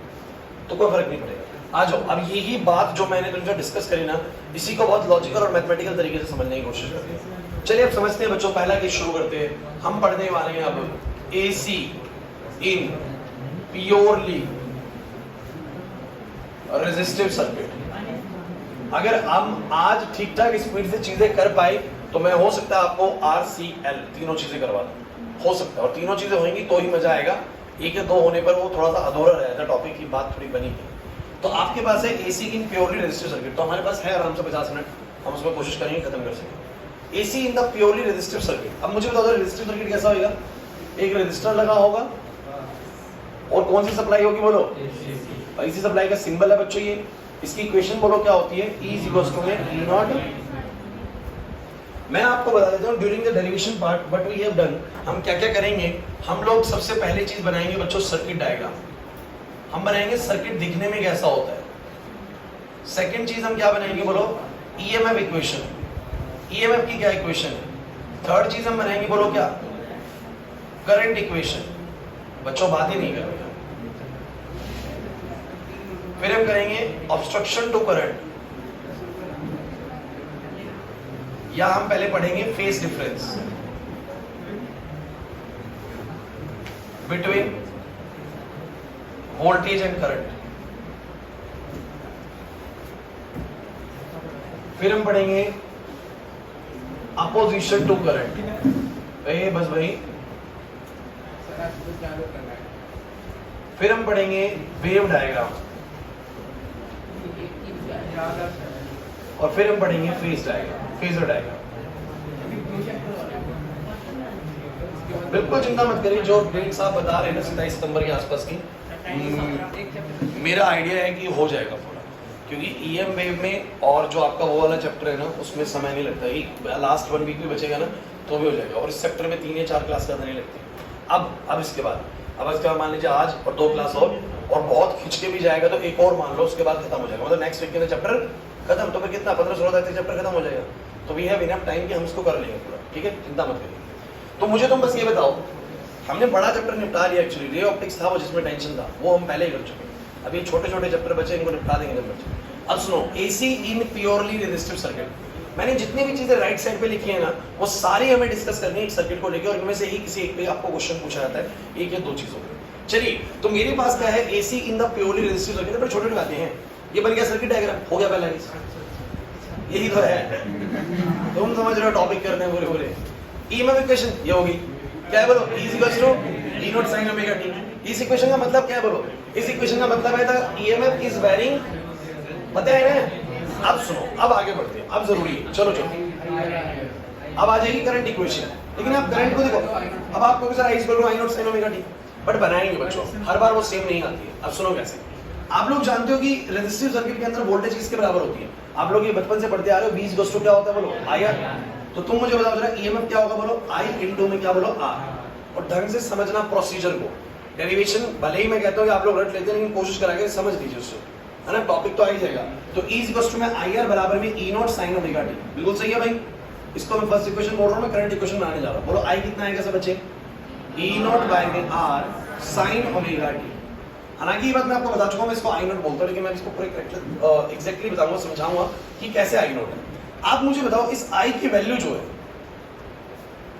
तो कोई फर्क नहीं पड़ेगा। आ जाओ, अब यही बात जो मैंने तुमसे डिस्कस करी ना, इसी को बहुत लॉजिकल और मैथमेटिकल तरीके से समझने की कोशिश करते हैं। चलिए अब समझते हैं बच्चों, पहला केस शुरू करते हैं। हम पढ़ने वाले हैं अब AC इन प्योरली रेजिस्टिव सर्किट। अगर हम आज ठीक ठाक स्पीड से चीजें कर पाए तो मैं हो सकता है आपको RCL तीनों चीजें करवा दूं, हो सकता है, और तीनों चीजें होंगी तो ही मजा आएगा। एक या दो होने पर वो थोड़ा सा अधूरा रहेगा, टॉपिक की बात थोड़ी बनी है। तो आपके पास है AC इन प्योरली रेजिस्टिव सर्किट, तो हमारे पास है आराम से 50 मिनट, हम उसमें कोशिश करेंगे खत्म कर सकें। AC in the purely resistive circuit. अब मुझे बताओ रेजिस्टिव सर्किट कैसा होगा? एक रेजिस्टर लगा होगा और कौन सी सप्लाई होगी बोलो? AC सप्लाई का सिंबल है बच्चों ये। इसकी इक्वेशन बोलो क्या होती है? E = E0। मैं आपको बता देता हूँ during the derivation part what we have done, हम क्या क्या करेंगे। हम लोग सबसे पहले चीज बनाएंगे बच्चों सर्किट डायग्राम। हम बनाएंगे सर्किट दिखने में कैसा होता है। सेकंड चीज हम क्या बनाएंगे बोलो? EMF equation. EMF की क्या इक्वेशन है? थर्ड चीज हम बनाएंगे बोलो क्या? Current equation. बच्चों बात ही नहीं कर रहे। फिर हम करेंगे ऑब्स्ट्रक्शन टू करंट, या हम पहले पढ़ेंगे phase difference between voltage and current. फिर हम पढ़ेंगे अपोजिशन टू करंट। बस भाई। फिर हम पढ़ेंगे वेव डायग्राम, और फिर हम पढ़ेंगे फेज डायग्राम, फेजर डायग्राम। बिल्कुल चिंता मत करिए, जो डेट्स आप बता रहे हैं ना 27 सितंबर के आसपास की, मेरा आइडिया है कि हो जाएगा पूरा, क्योंकि EM वेव में और जो आपका वो वाला चैप्टर है ना उसमें समय नहीं लगता ही, लास्ट 1 वीक भी बचेगा ना तो भी हो जाएगा। और इस चैप्टर में 3 या 4 क्लास ज़्यादा नहीं लगती। अब इसके बाद मान लीजिए आज और 2 क्लास और बहुत खिंच के भी जाएगा तो एक और मान लो, उसके बाद खत्म हो जाएगा। मतलब नेक्स्ट वीक के अंदर चैप्टर खत्म, तो फिर कितना 15-16 तारीख चैप्टर खत्म हो जाएगा। तो वी हैव इनफ टाइम कि हम इसको कर लेंगे पूरा, ठीक है, चिंता मत करिए। तो मुझे तुम बस ये बताओ, हमने बड़ा चैप्टर निपटा लिया एक्चुअली, रे ऑप्टिक्स था वो जिसमें टेंशन था, वो हम पहले ही कर चुके। अभी छोटे छोटे चैप्टर बचे, इनको निपटा देंगे जब बच्चे। अब सुनो, AC इन प्योरली रेजिस्टिव सर्किट। मैंने जितनी भी चीजें राइट साइड पे लिखी है ना वो सारी हमें डिस्कस करनी है एक सर्किट को लेकर, और इनमें से ही किसी एक पे आपको क्वेश्चन पूछा जाता है, एक या दो चीजों पे। चलिए, तो मेरे पास क्या है? AC in the purely resistive circuit. पर छोटे बातें हैं, ये बन गया सर्किट डायग्राम, हो गया पहला, यही तो है। तुम समझ रहे हो टॉपिक करने हैं बोले बोले। EMF इक्वेशन ये होगी, क्या है बोलो? E = E0 sin ωt। इस इक्वेशन का मतलब क्या है बोलो? इस इक्वेशन का मतलब है द EMF इज वेरिंग, पता है ना? अब सुनो, अब आगे बढ़ते हैं, अब जरूरी है, चलो। अब आ जाएगी करंट इक्वेशन, लेकिन आप करंट को देखो। अब आपको sir I = I0 sin ωt, but बनाएंगे बच्चों, हर बार वो सेम नहीं आती है। अब सुनो कैसे। आप लोग जानते हो कि रेजिस्टिव सर्किट के अंदर वोल्टेज किसके बराबर होती है? आप लोग ये बचपन से पढ़ते आ रहे हो, V = क्या होता है बोलो? IR। तो तुम मुझे बताओ जरा EMF क्या होगा बोलो? I × में क्या बोलो? R। और ढंग से समझना प्रोसीजर को। डेरिवेशन भले ही मैं कहता हूँ कि आप लोग रट लेते हैं, लेकिन कोशिश करा के समझ लीजिए उससे, है ना? टॉपिक तो आ ही जाएगा। तो E = में IR बराबर में E0 sin ωt। बिल्कुल सही है भाई। इसको मैं फर्स्ट इक्वेशन बोल रहा हूँ, मैं करंट इक्वेशन बनाने जा रहा हूँ। बोलो I कितना आएगा सब बच्चे? E0/R sin ωt। हालांकि ये बात मैं आपको बता चुका हूँ, मैं इसको I0 बोलता हूँ, लेकिन मैं इसको पूरे एग्जैक्टली बताऊंगा, समझाऊंगा कि कैसे I0 है। आप मुझे बताओ, इस I की वैल्यू जो है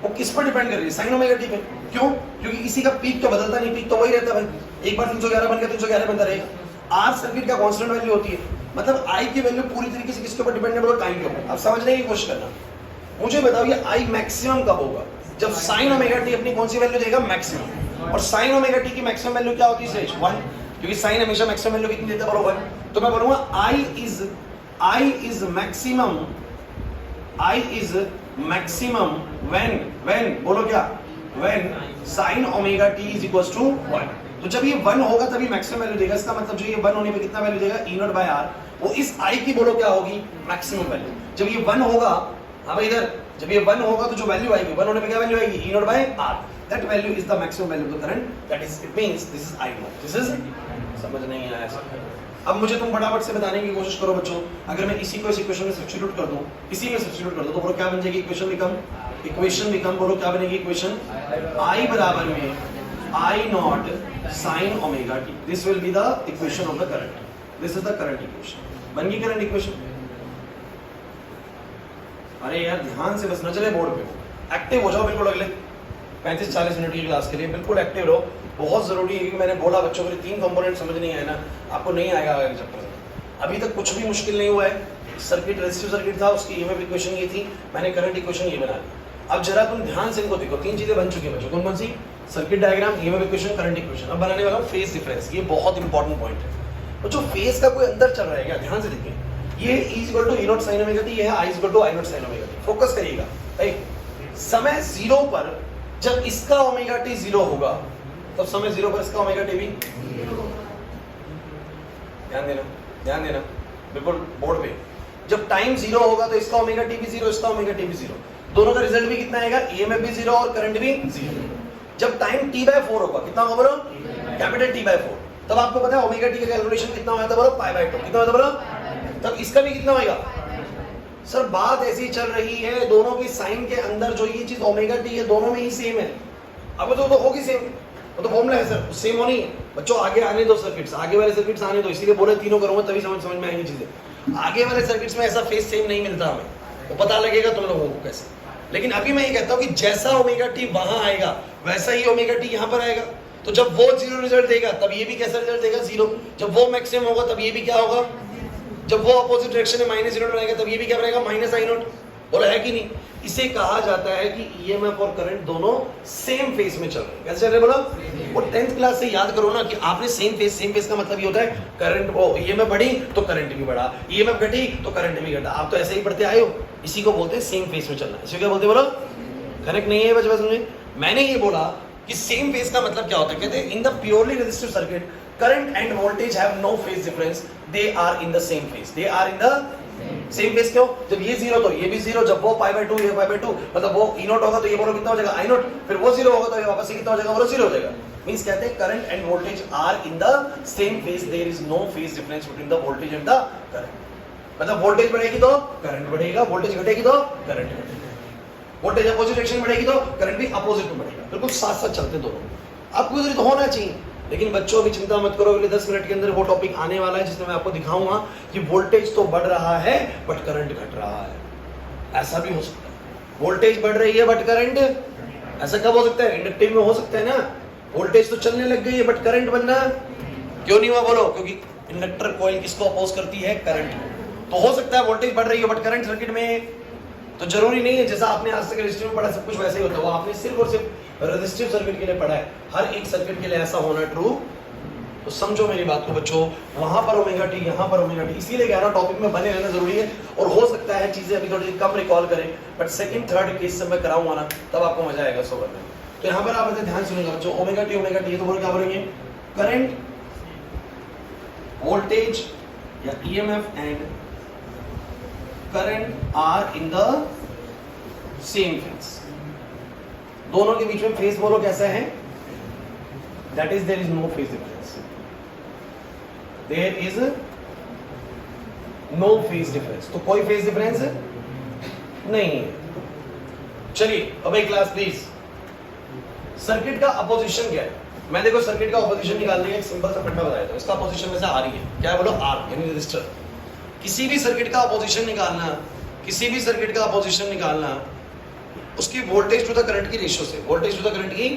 वो किस पर डिपेंड कर रही है? sin ωt पे। क्यों? क्योंकि इसी का पीक तो बदलता नहीं, पीक तो वही रहता है भाई। एक बार 311 बन गया, 311 बनता रहेगा। R सर्किट का कांस्टेंट वैल्यू होती है, मतलब I की वैल्यू पूरी तरीके से किसके ऊपर डिपेंड है बोलो? टाइम के ऊपर। अब समझने की कोशिश करना। मुझे बताओ ये I मैक्सिमम कब होगा? जब sin ωt अपनी कौन सी वैल्यू देगा? मैक्सिमम। और sin ωt की मैक्सिमम वैल्यू क्या होती है? 1, क्योंकि sin हमेशा मैक्सिमम वैल्यू कितनी देता है बोलो? 1। तो मैं बोलूंगा I is maximum when बोलो क्या? when sin ωt is = 1। तो जब ये 1 होगा तभी मैक्सिमम वैल्यू देगा। इसका मतलब जो ये 1 होने पे कितना वैल्यू देगा? E0/R। वो इस I की बोलो क्या होगी? Maximum value. जब ये 1 होगा, हाँ भाई इधर, जब ये 1 होगा तो जो वैल्यू आएगी 1 होने पे क्या वैल्यू आएगी? E0/R। That value is the maximum value of the current. That is, it means this is I0. This is, समझ नहीं आया सर। अब मुझे तुम फटाफट से बताने की कोशिश करो बच्चों। अगर मैं इसी को इस इक्वेशन में सब्स्टिट्यूट कर दूं, इसी में सब्स्टिट्यूट कर दूं, तो बोलो क्या बन जाएगी? इक्वेशन बिकम बोलो क्या बनेगी इक्वेशन? I बराबर में I0 sin ωt। This will be the equation of the current. This is the current equation. बन गई करंट इक्वेशन? अरे यार ध्यान से बस न चले बोर्ड पे, एक्टिव हो जाओ बिल्कुल। अगले 35-40 मिनट की क्लास के लिए बिल्कुल एक्टिव रहो, बहुत जरूरी है कि मैंने बोला बच्चों के लिए 3 कंपोनेंट समझ नहीं आए ना, आपको नहीं आएगा अगले चैप्टर में। अभी तक कुछ भी मुश्किल नहीं हुआ है। सर्किट रेजिस्टिव सर्किट था, उसकी ईएमएफ इक्वेशन ये थी, मैंने करंट इक्वेशन ये बना ली। अब जरा तुम ध्यान से इनको देखो, 3 चीजें बन चुकी है बच्चों, कौन कौन सी? Circuit diagram, EMF equation, current equation. अब बनाने वाला हूं फेज डिफरेंस, ये बहुत इंपॉर्टेंट पॉइंट है। तो जो फेज का कोई अंदर चल रहा है क्या, ध्यान से देखिए, ये E equal to E naught sine omega t, ये है I equal to I naught sine omega t. Focus करिएगा, समय 0 पर जब इसका ओमेगा टी 0 होगा, तब समय 0 पर इसका ओमेगा टी भी ध्यान देना बिल्कुल बोर्ड पे। जब टाइम 0 होगा तो इसका ओमेगा टी भी 0, इसका ओमेगा टी भी 0, दोनों का रिजल्ट भी कितना आएगा? ईएमएफ भी 0 और करंट भी 0। जब टाइम t/4 होगा, कितना होगा बोलो? कैपिटल T/4, तब आपको पता है ओमेगा टी का कैलकुलेशन कितना होता है बोलो? π/2। कितना होता है बोलो? तब इसका भी कितना होगा? सर बात ऐसी चल रही है, दोनों की साइन के अंदर जो ये चीज ओमेगा टी है, दोनों में ही सेम है। अब तो होगी सेम, वो तो फॉर्मूला है सर, सेम होनी है। बच्चों आगे आने दो सर्किट्स, आगे वाले सर्किट्स आने दो, इसीलिए बोले तीनों करूंगा तभी समझ में आएंगी चीजें। आगे वाले सर्किट्स में ऐसा फेस सेम नहीं मिलता हमें, वो पता लगेगा तुम लोगों को कैसे। लेकिन अभी मैं ये कहता हूँ कि जैसा ओमेगा टी वहां आएगा वैसा ही ओमेगा टी यहाँ पर आएगा। तो जब वो 0 रिजल्ट देगा तब ये भी कैसा रिजल्ट देगा? 0। जब वो मैक्सिमम होगा तब ये भी क्या होगा? जब वो अपोजिट डायरेक्शन में -0 बनाएगा तब ये भी क्या बनेगा? -I0। बोला है कि नहीं? इसे कहा जाता है कि ईएमएफ और करंट दोनों सेम फेज में चल रहे हैं। कैसे चल रहे बोला? वो 10th क्लास से याद करो ना कि आपने सेम फेज का मतलब ये होता है करंट वो ईएमएफ बढ़ी तो करंट भी बढ़ा, ईएमएफ घटी तो करंट भी घटा। आप तो ऐसे ही पढ़ते आए हो, इसी को बोलते हैं सेम फेज में चलना। इसे क्या बोलते हैं बोलो? करेक्ट नहीं है बच्चे? समझे? मैंने ये बोला कि सेम फेज का मतलब क्या होता है, कहते हैं in the purely resistive circuit current and voltage have no phase difference, they are in the same phase. They are in the same phase. क्यों? जब ये 0 तो ये भी 0, जब वो π/2 ये π/2, मतलब वो E नॉट होगा तो ये बोलो कितना हो जाएगा? I0, फिर वो 0 होगा तो ये वापस से कितना हो जाएगा? बोलो 0 हो जाएगा। मींस कहते हैं current and voltage are in the same phase, there is no phase difference between the voltage and the current. मतलब वोल्टेज बढ़ेगी तो करंट बढ़ेगा, वोल्टेज घटेगी तो करंट घटेगा, वोल्टेज अपोजिट डायरेक्शन में बढ़ेगी तो करंट भी अपोजिट में बढ़ेगा। बिल्कुल साथ साथ चलते दोनों, आपको इधर तो होना चाहिए। लेकिन बच्चों की चिंता मत करो, अगले 10 मिनट के अंदर वो टॉपिक आने वाला है जिसमें मैं आपको दिखाऊंगा कि वोल्टेज तो बढ़ रहा है बट करंट घट रहा है। ऐसा भी हो सकता है, वोल्टेज बढ़ रही है बट करंट, ऐसा कब हो सकता है? इंडक्टिव में हो सकता है ना, वोल्टेज तो चलने लग गई है बट करंट बनना क्यों नहीं हुआ बोलो? क्योंकि इंडक्टर कॉइल किसको अपोज करती है? करंट। तो हो सकता है वोल्टेज बढ़ रही है बट करंट सर्किट में, तो जरूरी नहीं है जैसा आपने आज तक रेजिस्टिव में पढ़ा सब कुछ वैसे ही होता है। वो आपने सिर्फ और सिर्फ रेजिस्टिव सर्किट के लिए पढ़ा है, हर एक सर्किट के लिए ऐसा होना ट्रू। तो समझो मेरी बात को बच्चों, वहां पर ओमेगा टी, यहाँ पर ओमेगा टी, इसीलिए कह रहा हूं टॉपिक में बने रहना जरूरी है। और हो सकता है चीजें अभी थोड़ी कम रिकॉल करें, बट सेकंड थर्ड केस से मैं कराऊंगा ना तब आपको मजा आएगा सो करने में। तो यहाँ पर आप ऐसे ध्यान सुनेगा बच्चों, ओमेगा टी तो बोलो क्या बोलेंगे? करंट, वोल्टेज या EMF and current are in the same phase. दोनों के बीच में फेज बोलो कैसा है? That is there is no phase difference, there is no phase difference. तो कोई फेज डिफरेंस नहीं है। चलिए अब एक क्लास प्लीज, सर्किट का अपोजिशन क्या है? मैं देखो सर्किट का अपोजिशन निकालने का एक सिंपल सा फंडा बताया था। इसका अपोजिशन में से आ रही है क्या है बोलो? आर यानी रेजिस्टर। किसी भी सर्किट का अपोजिशन निकालना, किसी भी सर्किट का अपोजिशन निकालना उसकी वोल्टेज टू द करंट की रेशियो से, वोल्टेज टू द करंट की।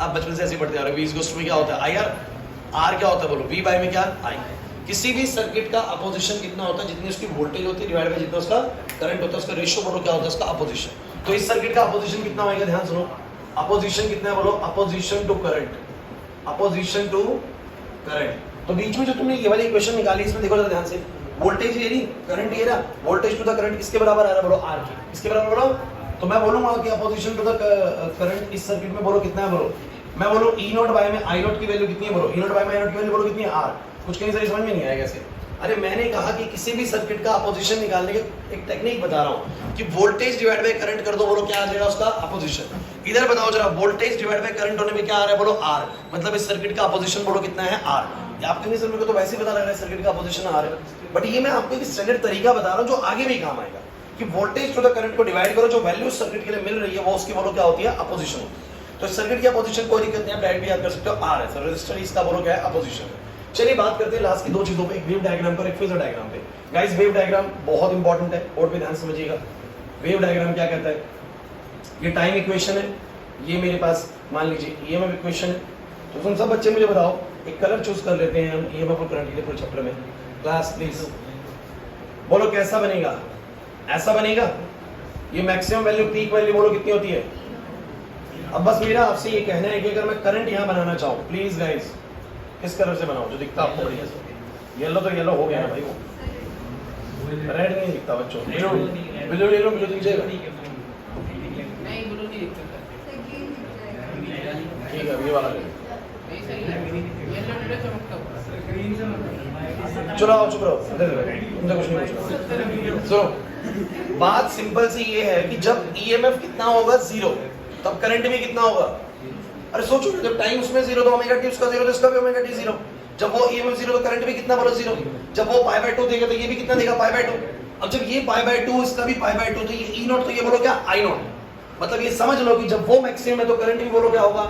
आप बचपन से ऐसे पढ़ते आ रहे हो, V इक्वल्स टू में क्या होता है? IR। R क्या होता है बोलो? V बाय में क्या? I। किसी भी सर्किट का अपोजिशन कितना होता है? जितनी उसकी वोल्टेज होती है डिवाइड बाय जितना उसका करंट होता है, उसका रेशियो बोलो क्या होता है? उसका अपोजिशन। तो इस सर्किट का अपोजिशन कितना होगा? ध्यान सुनो, अपोजिशन कितना है बोलो? Opposition to current, opposition to current. तो बीच में जो तुमने ये वाली इक्वेशन निकाली, इसमें देखो जरा ध्यान से, वोल्टेज ये रही, करंट ये रहा, वोल्टेज टू द करंट किसके बराबर आ रहा है बोलो? R के। किसके बराबर बोलो? तो मैं बोलूंगा कि अपोजिशन टू द करंट इस सर्किट में बोलो कितना है बोलो? मैं बोलूं E नॉट बाय में I नॉट की वैल्यू कितनी है बोलो? E नॉट बाय में I नॉट की वैल्यू बोलो कितनी है? R। कुछ कहीं से समझ में नहीं आया कैसे? अरे मैंने कहा कि किसी भी सर्किट का अपोजिशन निकालने का एक टेक्निक बता रहा हूं कि वोल्टेज डिवाइड बाय करंट कर दो, बोलो क्या आ जाएगा उसका? अपोजिशन। इधर बताओ जरा, वोल्टेज डिवाइड बाय करंट होने में क्या आ रहा है बोलो? R। मतलब इस सर्किट का अपोजिशन बोलो कितना है? R। आपके नहीं समझ में तो वैसे ही पता लग रहा है सर्किट का अपोजिशन R है, बट ये मैं आपको एक स्टैंडर्ड तरीका बता रहा हूं जो आगे भी काम आएगा कि वोल्टेज टू द करंट को डिवाइड करो, जो वैल्यू सर्किट के लिए मिल रही है वो उसकी बोलो क्या होती है? अपोजिशन होती है। तो सर्किट की अपोजिशन कोई दिक्कत नहीं है, डायरेक्ट भी याद कर सकते हो, R है सर, रेजिस्टर इसका बोलो क्या है? अपोजिशन है। चलिए बात करते हैं लास्ट की दो चीजों पे, एक वेव डायग्राम पर, एक फेजर डायग्राम पे। गाइस वेव डायग्राम बहुत इंपॉर्टेंट है, बोर्ड पे ध्यान समझिएगा। वेव डायग्राम क्या कहता है? ये टाइम इक्वेशन है, ये मेरे पास मान लीजिए ईएमएफ इक्वेशन। तो तुम सब बच्चे मुझे बताओ, एक कलर चूज कर लेते हैं हम ईएमएफ और करंट के पूरे चैप्टर में। क्लास प्लीज बोलो कैसा बनेगा? ऐसा बनेगा। ये मैक्सिमम वैल्यू पीक वैल्यू बोलो कितनी होती है? अब बस मेरा आपसे ये कहना है कि अगर मैं करंट यहाँ बनाना चाहूँ, प्लीज गाइस इस कलर से बनाओ जो दिखता आपको बढ़िया से। येलो तो येलो हो गया ना भाई, वो रेड नहीं दिखता बच्चों। ब्लू ब्लू ले लो, ब्लू दिख जाएगा। नहीं ब्लू नहीं दिख सकता। ठीक है, ये वाला ले लो। नहीं सही है, येलो ले लो चमकता हुआ। चलो आओ, चुप रहो, तुमसे कुछ नहीं पूछना। सुनो, बात सिंपल सी ये है कि जब ईएमएफ कितना होगा 0, तब करंट भी कितना होगा? अरे सोचो ना, जब टाइम उसमें 0 तो ओमेगा टी उसका 0 तो इसका भी ओमेगा टी 0। जब वो ईएमएफ 0 तो करंट भी कितना बोलो 0। जब वो π/2 देगा तो ये भी कितना देगा π/2। अब जब ये π/2 इसका भी π/2 तो ये E0 तो ये बोलो क्या I0। मतलब ये समझ लो कि जब वो मैक्सिमम है तो करंट भी बोलो क्या होगा।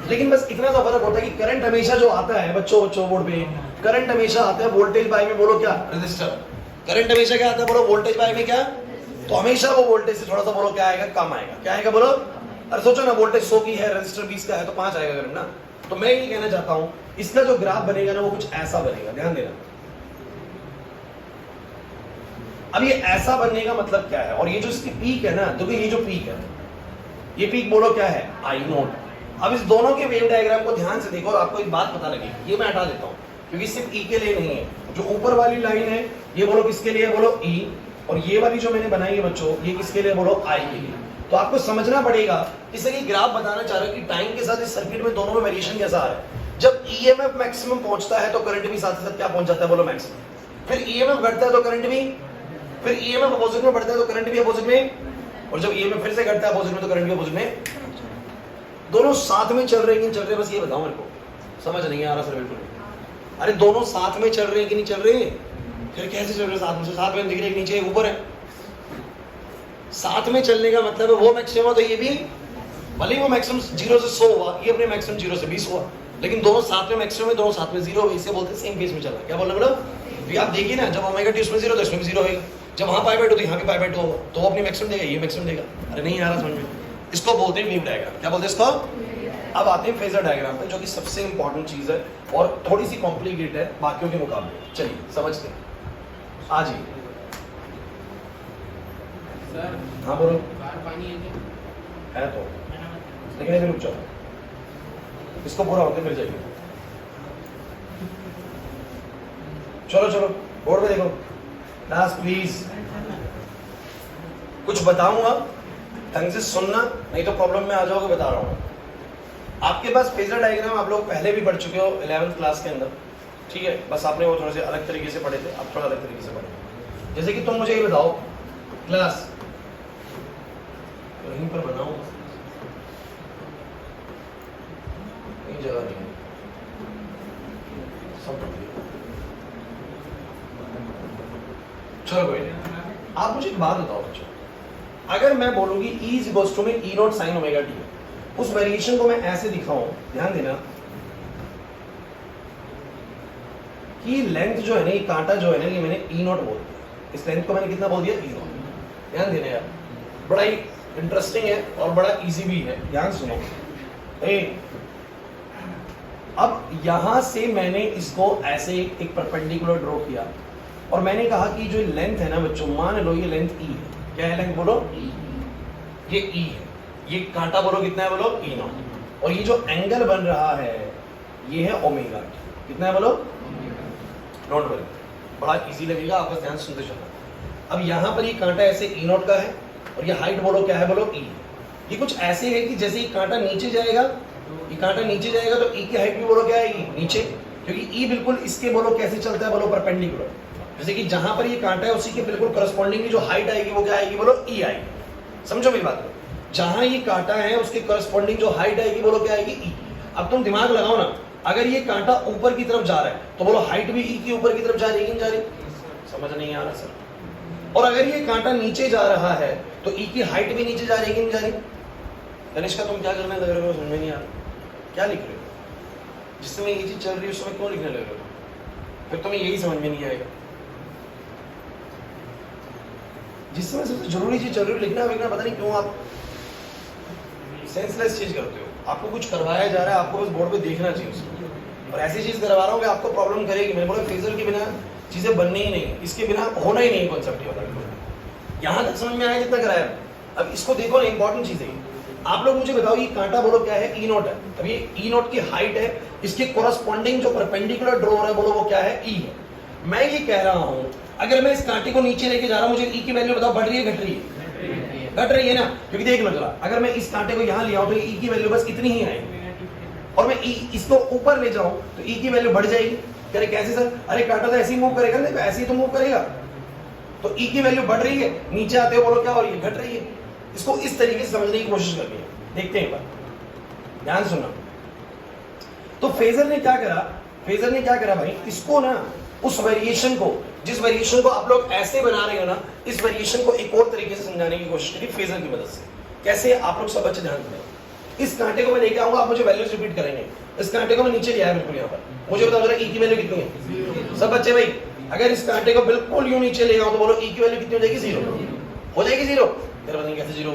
लेकिन बस इतना सा फर्क होता है कि करंट हमेशा जो आता है बच्चों बोर्ड पे, करंट हमेशा आता है वोल्टेज बाय में बोलो क्या? रेजिस्टर। करंट हमेशा क्या आता है बोलो? वोल्टेज बाय में क्या? तो हमेशा वो वोल्टेज से थोड़ा सा बोलो क्या आएगा? कम आएगा। क्या आएगा बोलो? अरे सोचो ना, वोल्टेज 100 की है, रेजिस्टर 20 का है तो 5 आएगा करंट ना। तो मैं ये कहना चाहता हूं इसका जो ग्राफ बनेगा ना वो कुछ ऐसा बनेगा, ध्यान देना। अब ये ऐसा बनने का मतलब क्या है? और ये जो इसकी पीक है ना, तो ये जो पीक है, ये पीक बोलो क्या है? I0। अब इस दोनों के वेव डायग्राम को ध्यान से देखो और आपको एक बात पता लगेगी। ये मैं हटा देता हूँ क्योंकि सिर्फ E के लिए नहीं है। जो ऊपर वाली लाइन है ये बोलो किसके लिए? बोलो E। और ये वाली जो मैंने बनाई है बच्चों, ये किसके लिए? बोलो I के लिए। तो आपको समझना पड़ेगा, इसलिए ग्राफ बताना चाह रहा है कि टाइम के साथ इस सर्किट में दोनों में वेरिएशन कैसा आ रहा है। जब ईएमएफ मैक्सिमम पहुंचता है तो करंट भी साथ साथ क्या पहुंच जाता है? बोलो मैक्सिमम। फिर ईएमएफ घटता है तो करंट भी, फिर ईएमएफ अपोजिट में बढ़ता है तो करंट भी अपोजिट में, और जब ईएमएफ फिर से घटता है अपोजिट में तो करंट भी अपोजिट में। दोनों साथ में चल रहे हैं कि नहीं चल रहे? बस ये बताओ मेरे को, समझ नहीं आ रहा सर बिल्कुल। अरे दोनों साथ में चल रहे हैं कि नहीं चल रहे? फिर कैसे चल रहे? साथ में से साथ में दिख रहे हैं, नीचे ऊपर है। साथ में चलने का मतलब है वो मैक्सिमम तो ये भी, भले वो मैक्सिमम 0 से 100 हुआ, ये अपने मैक्सिमम 0 से 20 हुआ, लेकिन दोनों साथ में मैक्सिमम है, दोनों साथ में 0 इसे बोलते हैं सेम फेज में चलना। क्या बोलना बोलो? भी आप देखिए ना, जब ओमेगा टी उसमें 0 तो इसमें भी 0 होगा, जब वहां π/2 तो यहाँ भी π/2 होगा, तो वो अपनी मैक्सिमम देगा, ये मैक्सिमम देगा। अरे नहीं आ रहा समझ में? इसको बोलते हैं वेव डायग्राम। क्या बोलते हैं इसको? अब आते हैं फेजर डायग्राम पे, जो कि सबसे इंपॉर्टेंट चीज है और थोड़ी सी कॉम्प्लिकेटेड है बाकियों के मुकाबले। चलिए समझते हैं। आ जाइए। सर हाँ बोलो। बाहर पानी है क्या? है तो, लेकिन अभी रुक जाओ, इसको पूरा होते फिर जाइए। चलो चलो बोर्ड पे देखो। क्लास प्लीज, कुछ बताऊंगा ढंग से सुनना, नहीं तो प्रॉब्लम में आ जाओगे। बता रहा हूँ आपके पास फेजर डायग्राम आप लोग पहले भी पढ़ चुके हो 11th क्लास के अंदर, ठीक है? बस आपने वो थोड़े से अलग तरीके से पढ़े थे, अब थोड़ा अलग तरीके से पढ़े। जैसे कि तुम मुझे ये बताओ क्लास, कहीं पर बनाओ, कहीं जगह नहीं है, सब पढ़ लिया। चलो कोई नहीं। आप मुझे एक बात बताओ बच्चों, अगर मैं बोलूंगी E इज इक्वल्स टू में E0 sin ओमेगा टी, उस वेरिएशन को मैं ऐसे दिखाऊं, ध्यान देना कि लेंथ जो है ना, ये कांटा जो है ना, ये मैंने E0 बोल दिया। इस लेंथ को मैंने कितना बोल दिया? E0। ध्यान देना यार, बड़ा ही इंटरेस्टिंग है और बड़ा इजी भी है, ध्यान सुनो। अब यहां से मैंने इसको ऐसे एक परपेंडिकुलर ड्रॉ किया और मैंने कहा कि जो लेंथ है ना बच्चों, मान लो ये लेंथ E है। क्या है लेंथ बोलो? ये E है। ये कांटा बोलो कितना है? बोलो E0। और ये जो एंगल बन रहा है ये है ओमेगा। कितना है बोलो? डोंट वरी, बड़ा इजी लगेगा, आप बस ध्यान सुनते चलना। अब यहाँ पर ये कांटा ऐसे E0 का है और ये हाइट बोलो क्या है? बोलो E। ये कुछ ऐसे है कि जैसे ये कांटा नीचे जाएगा, ये कांटा नीचे जाएगा तो E की हाइट भी बोलो क्या है? नीचे, क्योंकि E बिल्कुल इसके बोलो कैसे चलता है? बोलो परपेंडिकुलर। जैसे कि जहां पर ये कांटा है उसी के बिल्कुल करस्पॉन्डिंगली जो हाइट आएगी वो क्या आएगी? बोलो E आएगी। समझो मेरी बात को, जहां ये कांटा है उसके करस्पॉन्डिंग जो हाइट आएगी बोलो क्या आएगी? E। अब तुम दिमाग लगाओ ना, अगर ये कांटा ऊपर की तरफ जा रहा है तो बोलो हाइट भी E की ऊपर की तरफ जा रही है, जा रही? समझ नहीं आ रहा सर। और अगर ये कांटा नीचे जा रहा है तो E की हाइट भी नीचे जा रही है, जा रही? तनिष्का तुम क्या करने लग रहे हो? समझ में नहीं आ रहा, क्या लिख रहे हो? जिस समय ये चीज चल रही है उस समय क्यों लिखने लग रहे हो? फिर तुम्हें यही समझ में नहीं आएगा। जिस समय सबसे जरूरी चीज चल रही है लिखना विखना, पता नहीं क्यों आप सेंसलेस चीज करते हो। आपको कुछ करवाया जा रहा है, आपको बस बोर्ड पे देखना चाहिए उसको, और ऐसी चीज करवा रहा हूँ कि आपको प्रॉब्लम करेगी। मैंने बोला फेजर के बिना चीजें बननी ही नहीं, इसके बिना होना ही नहीं कॉन्सेप्ट ये वाला। यहाँ तक समझ में आया जितना कराया। अब इसको देखो ना, इंपॉर्टेंट चीज है। आप लोग मुझे बताओ ये कांटा बोलो क्या है? ई नोट है। अब ये ई नोट की हाइट है, इसके कोरस्पॉन्डिंग जो परपेंडिकुलर ड्रॉ है बोलो वो क्या है? ई है। मैं ये कह रहा हूँ अगर मैं इस कांटे को नीचे लेके जा रहा हूँ, मुझे ई की वैल्यू बताओ, बढ़ रही है घट रही है? घट रही है ना, क्योंकि देख लो जरा, अगर मैं इस कांटे को यहाँ ले आऊँ तो ई की वैल्यू बस इतनी ही आएगी, और मैं इसको ऊपर ले जाऊँ तो ई की वैल्यू बढ़ जाएगी। करे कैसे सर? अरे कांटा तो ऐसे ही मूव करेगा ना, ऐसे ही तो मूव करेगा। तो ई की वैल्यू बढ़ रही है, नीचे आते हो बोलो क्या हो रही है? घट रही है। इसको इस तरीके से समझने की कोशिश करनी है। देखते हैं एक बार, ध्यान सुनना। तो फेजर ने क्या करा? फेजर ने क्या करा भाई, इसको ना उस वेरिएशन को, जिस वेरिएशन को आप लोग ऐसे बना रहे हो ना, इस वेरिएशन को एक और तरीके से समझाने की कोशिश करी फेजर की मदद से। कैसे? आप लोग सब बच्चे ध्यान दें। इस कांटे को मैं लेके आऊंगा, आप मुझे वैल्यूज रिपीट करेंगे। इस कांटे को मैं नीचे ले आया बिल्कुल यहाँ पर, मुझे बताओ जरा ई की वैल्यू कितनी है? सब बच्चे भाई, अगर इस कांटे को बिल्कुल यूं नीचे ले आऊं तो बोलो ई की वैल्यू कितनी हो जाएगी? 0 हो जाएगी। 0 फिर बताएंगे कैसे 0?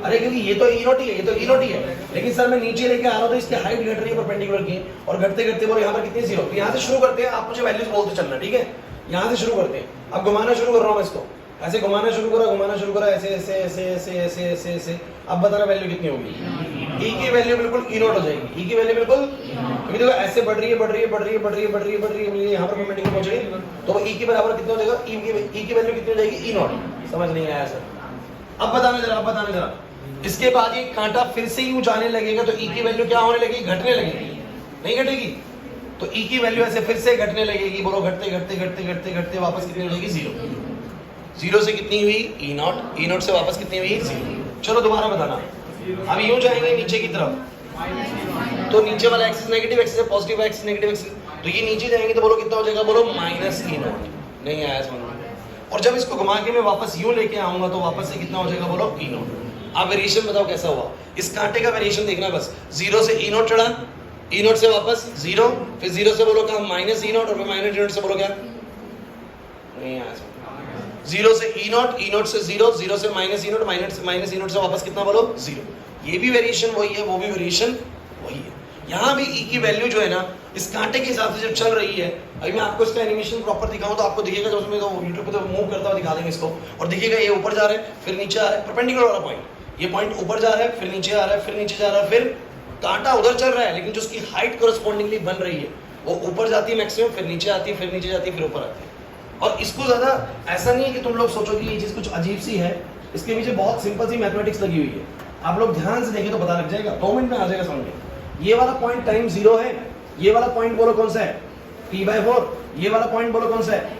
अरे क्योंकि ये तो ई नोट ही है, ये तो ई नोट ही है, लेकिन सर मैं नीचे लेके आ रहा हूं तो इसकी हाइट घट रही है परपेंडिकुलर की, और घटते घटते बोलो यहाँ पर कितनी? 0। तो यहाँ से शुरू करते हैं, आप मुझे वैल्यूज बोलते चलना, ठीक है? यहाँ से शुरू करते हैं। अब घुमाना शुरू कर रहा हूँ मैं इसको, ऐसे घुमाना शुरू करा, घुमाना शुरू करा, ऐसे ऐसे ऐसे ऐसे ऐसे ऐसे ऐसे। अब बताना वैल्यू कितनी होगी? ई की वैल्यू बिल्कुल ई नोट हो जाएगी। ई की वैल्यू बिल्कुल, क्योंकि देखो ऐसे बढ़ रही है, बढ़ रही है, बढ़ रही है, बढ़ रही है, बढ़ रही है, बढ़ रही है, यहाँ पर परपेंडिकुलर पहुंच गई, तो ई के बराबर कितना हो जाएगा? ई की वैल्यू कितनी हो जाएगी? ई नोट। समझ नहीं आया सर? अब बताना जरा, अब बताना जरा। इसके बाद ये कांटा फिर से यूं जाने लगेगा तो ई की वैल्यू क्या होने लगेगी? घटने लगेगी। नहीं घटेगी? तो ई की वैल्यू ऐसे फिर से घटने लगेगी। बोलो घटते घटते घटते घटते घटते वापस कितनी हो जाएगी? 0। 0 से कितनी हुई? ई नॉट। ई नॉट से वापस कितनी हुई? 0। चलो दोबारा बताना। अब यूं जाएंगे नीचे की तरफ, तो नीचे वाला एक्सिस नेगेटिव एक्सिस है, पॉजिटिव एक्सिस नेगेटिव एक्सिस, तो ये नीचे जाएंगे तो बोलो कितना हो जाएगा? बोलो माइनस ई नॉट। नहीं आया समझ में? और जब इसको घुमा के मैं वापस यूं लेके आऊंगा तो वापस से कितना हो जाएगा? बोलो ई नॉट। आप वेरिएशन बताओ कैसा हुआ? इस कांटे का वेरिएशन देखना बस। 0 से ई नॉट चढ़ा, ई नॉट से वापस 0, फिर 0 से बोलो क्या? माइनस ई नॉट, और फिर माइनस ई नॉट से बोलो क्या? नहीं आया समझ? 0 से ई नॉट, ई नॉट से 0, 0 से minus E not, minus E not से वापस कितना बोलो? 0। ये भी वेरिएशन वही है, वो भी वेरिएशन वही है। यहाँ भी ई की वैल्यू जो है ना, इस कांटे के हिसाब से जब चल रही है, अभी मैं आपको इसका एनिमेशन प्रॉपर दिखाऊं तो आपको दिखेगा, जब उसमें तो यूट्यूब पे तो मूव करता हुआ दिखा देंगे इसको, और दिखेगा ये ऊपर जा रहा है, फिर नीचे आ रहा है, परपेंडिकुलर वाला पॉइंट, ये पॉइंट ऊपर जा रहा है, फिर नीचे आ रहा है, फिर नीचे जा रहा है, फिर कांटा उधर चल रहा है, लेकिन जो उसकी हाइट कोरस्पॉन्डिंगली बन रही है वो ऊपर जाती है मैक्सिमम, फिर नीचे आती है, फिर नीचे जाती है, फिर ऊपर आती है। और इसको ज्यादा ऐसा नहीं है कि तुम लोग सोचो कि ये चीज कुछ अजीब सी है, इसके पीछे बहुत सिंपल सी मैथमेटिक्स लगी हुई है। आप लोग ध्यान से देखें तो पता लग जाएगा, 2 मिनट में आ जाएगा समझ में। ये वाला पॉइंट टाइम 0 है, ये वाला पॉइंट बोलो कौन सा है? t/4। ये वाला पॉइंट बोलो कौन सा है?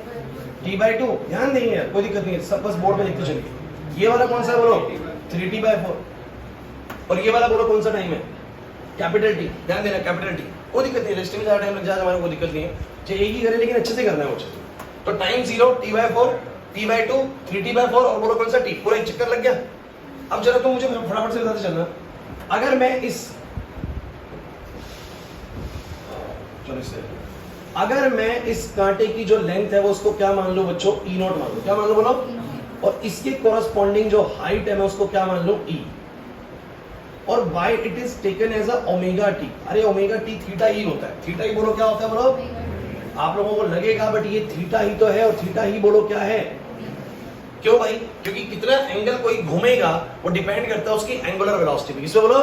t/2। ध्यान देंगे यार, कोई दिक्कत नहीं है, सब बस बोर्ड पे लिखते चलिए। ये वाला कौन सा है बोलो? 3t/4। और ये वाला बोलो कौन सा टाइम है? Capital T. ध्यान देना, कैपिटल टी। कोई दिक्कत नहीं है, रेस्ट में ज्यादा टाइम लग जाए हमारे, कोई दिक्कत नहीं है, चाहे एक ही करें लेकिन अच्छे से करना है वो चीज। तो टाइम 0, t/4, t/2, 3t/4, और बोलो कौन सा? t। पूरा एक चक्कर लग गया। अब जरा तुम मुझे फटाफट से बताते चलना, अगर मैं इस अगर मैं इस कांटे की जो लेंथ है वो उसको क्या मान लूं बच्चों? ई नॉट मान लूं। क्या मान लूं बोलो? और इसके कोरस्पॉन्डिंग जो हाइट है मैं उसको क्या मान लूं? ई। और by it is taken as a omega t. अरे ओमेगा टी थीटा ही होता है। थीटा ही बोलो क्या होता है बोलो? आप लोगों को लगेगा बट ये थीटा ही तो है, और थीटा ही बोलो क्या है? क्यों भाई? क्योंकि कितना एंगल कोई घूमेगा वो डिपेंड करता है उसकी एंगुलर वेलोसिटी पे। किससे बोलो?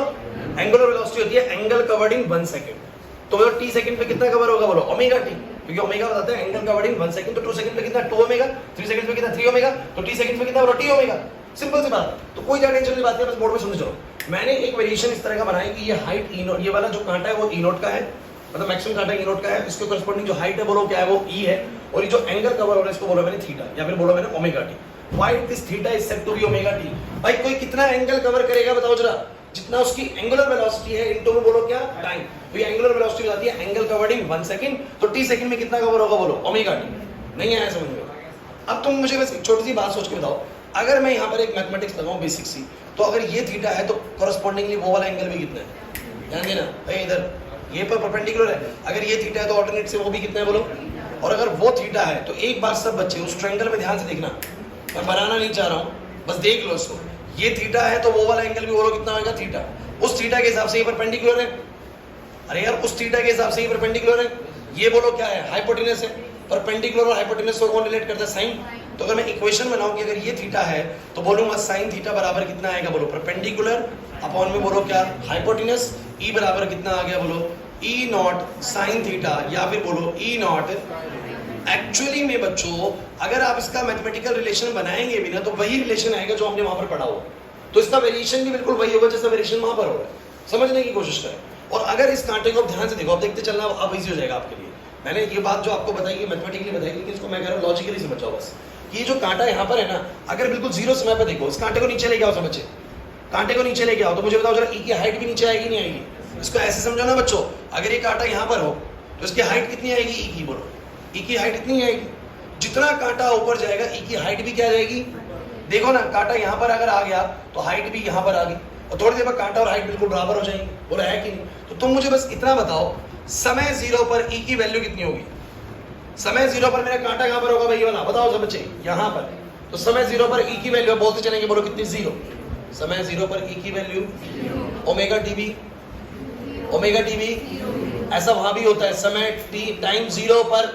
एंगुलर वेलोसिटी होती है एंगल कवर्ड इन 1 सेकंड। तो बोलो टी सेकंड पे कितना कवर होगा बोलो? ओमेगा टी, क्योंकि ओमेगा बताता है एंगल कवर्ड इन 1 सेकंड। तो 2 सेकंड पे कितना? 2 ओमेगा, 3 सेकंड पे कितना? 3 ओमेगा, तो टी सेकंड पे कितना बोलो? T omega. सिंपल सी बात। तो कोई ज्यादा टेंशन की बात नहीं, बस बोर्ड में सुनते चलो। मैंने एक वेरिएशन इस तरह का बनाया कि ये हाइट ई नोट, ये वाला जो कांटा है वो ई नोट का है, मतलब मैक्सिमम कांटा ई नोट का है, इसके कोरस्पॉन्डिंग जो हाइट है बोलो क्या है? वो ई है। और ये जो एंगल कवर हो रहा है इसको बोलो मैंने थीटा, या फिर बोलो मैंने omega t. Why this theta is said to be omega t? भाई कोई कितना एंगल कवर करेगा बताओ जरा? जितना उसकी एंगुलर वेलोसिटी है इनटू में बोलो क्या? टाइम। तो ये एंगुलर वेलोसिटी हो जाती है एंगल कवर्ड इन 1 सेकंड, तो टी सेकंड में कितना कवर होगा बोलो? Omega t. नहीं आया समझ में? अब तुम मुझे बस एक छोटी सी बात सोच के बताओ, अगर मैं यहाँ पर एक मैथमेटिक्स लगाऊं बेसिक सी, तो अगर ये थीटा है तो कोरस्पॉन्डिंगली वो वाला एंगल भी कितना है? ध्यान देना भाई, इधर ये पर परपेंडिकुलर है। अगर ये थीटा है तो ऑल्टरनेट से वो भी कितना है बोलो? और अगर वो थीटा है तो एक बार सब बच्चे उस ट्रायंगल में ध्यान से देखना, मैं बनाना नहीं चाह रहा हूँ, बस देख लो इसको। ये थीटा है तो वो वाला एंगल भी बोलो कितना होगा? थीटा। उस थीटा के हिसाब से ये परपेंडिकुलर है। अरे यार उस थीटा के हिसाब से ये परपेंडिकुलर है। ये बोलो क्या है, हाइपोटेनस है। परपेंडिकुलर और हाइपोटेनस को कौन रिलेट करता है, साइन। तो अगर मैं इक्वेशन बनाऊं कि अगर ये थीटा है तो बोलूंगा साइन थीटा बराबर कितना आएगा, बोलो परपेंडिकुलर अपॉन में बोलो क्या, हाइपोटेनस। ई बराबर कितना आ गया, बोलो ई नॉट साइन थीटा, या फिर बोलो ई नॉट। एक्चुअली में बच्चों अगर आप इसका मैथमेटिकल रिलेशन बनाएंगे भी ना तो वही रिलेशन आएगा जो हमने वहां पर पढ़ा होगा। तो इसका वेरिएशन भी बिल्कुल वही होगा जैसा वेरिएशन वहां पर होगा। समझने की कोशिश करें। और अगर इस कांटे को ध्यान से देखो, आप देखते चलना, अब इजी हो जाएगा आपके लिए। मैंने ये बात जो आपको बताई है मैथमेटिकली बताई, लेकिन इसको मैं कह रहा हूँ लॉजिकली समझ जाओ बस। ये जो कांटा यहाँ पर है ना, अगर बिल्कुल जीरो समय पर देखो, इस कांटे को नीचे लेके आओ सब बच्चे, कांटे को नीचे लेके आओ तो मुझे बताओ जरा ई की हाइट भी नीचे आएगी नहीं आएगी? इसको ऐसे समझो ना बच्चों, अगर ये कांटा यहाँ पर हो तो इसकी हाइट कितनी आएगी, ई की, बोलो ई की हाइट इतनी आएगी। जितना कांटा ऊपर जाएगा ई की हाइट भी क्या जाएगी। देखो ना कांटा यहाँ पर अगर आ गया तो हाइट भी यहाँ पर आ गई, और थोड़ी देर बाद कांटा और हाइट बिल्कुल बराबर हो जाएंगे। बोला है कि नहीं? तो तुम मुझे बस इतना बताओ, समय जीरो पर ई की वैल्यू कितनी होगी? समय जीरो पर मेरा कांटा कहाँ पर होगा भाई वाला, बताओ सब बच्चे, यहाँ पर। तो समय जीरो पर ई की वैल्यू बोलते चलेंगे, बोलो कितनी, जीरो। समय जीरो पर ई की value omega TV, omega TV ऐसा वहां भी होता है। समय टी टाइम जीरो पर,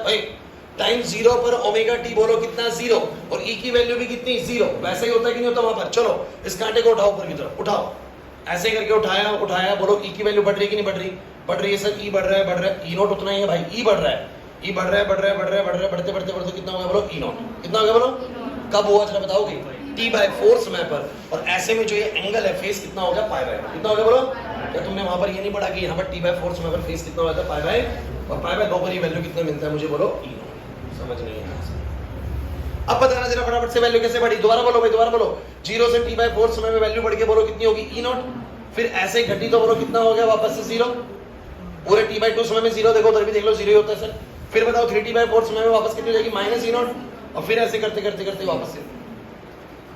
टाइम जीरो पर ओमेगा टी बोलो कितना, जीरो, और ई की वैल्यू भी कितनी, जीरो। वैसा ही होता है कि नहीं होता वहां पर? चलो इस कांटे को उठाओ ऊपर की तरफ, उठाओ, ऐसे करके उठाया उठाया, बोलो ई की वैल्यू बढ़ रही है कि नहीं बढ़ रही? बढ़ रही है सर, ई बढ़ रहा है, बढ़ रहा है। ई नोट उतना ही है भाई, ई बढ़ रहा है, ई बढ़ रहा है, बढ़ रहा है, बढ़ रहा है, बढ़ रहा है, बढ़ते बढ़ते बढ़ते कितना हो गया बोलो, ई नोट। कितना हो गया बोलो? कब हुआ जरा बताओगे? t/4 समय पर। और ऐसे में जो ये एंगल है फेस कितना हो गया, पाई बाय। कितना हो गया बोलो? क्या तुमने वहां पर ये नहीं पढ़ा कि यहाँ पर t/4 समय पर फेस कितना हो जाता है, पाई बाय, और पाई बाय 2 पर ये वैल्यू कितना मिलता है मुझे, बोलो ई नॉट। समझ नहीं आया? अब बताना जरा फटाफट से वैल्यू कैसे बढ़ी, दोबारा बोलो भाई, दोबारा बोलो। 0 से t/4 समय में वैल्यू बढ़ के बोलो कितनी होगी, ई नॉट। फिर ऐसे घटी तो बोलो कितना हो गया वापस से 0। पूरे t/2 समय में 0, देखो उधर भी देख लो 0 ही होता है सर। फिर बताओ 3t/4 समय में वापस कितनी हो जाएगी, माइनस ई नॉट। और फिर ऐसे करते करते करते वापस से,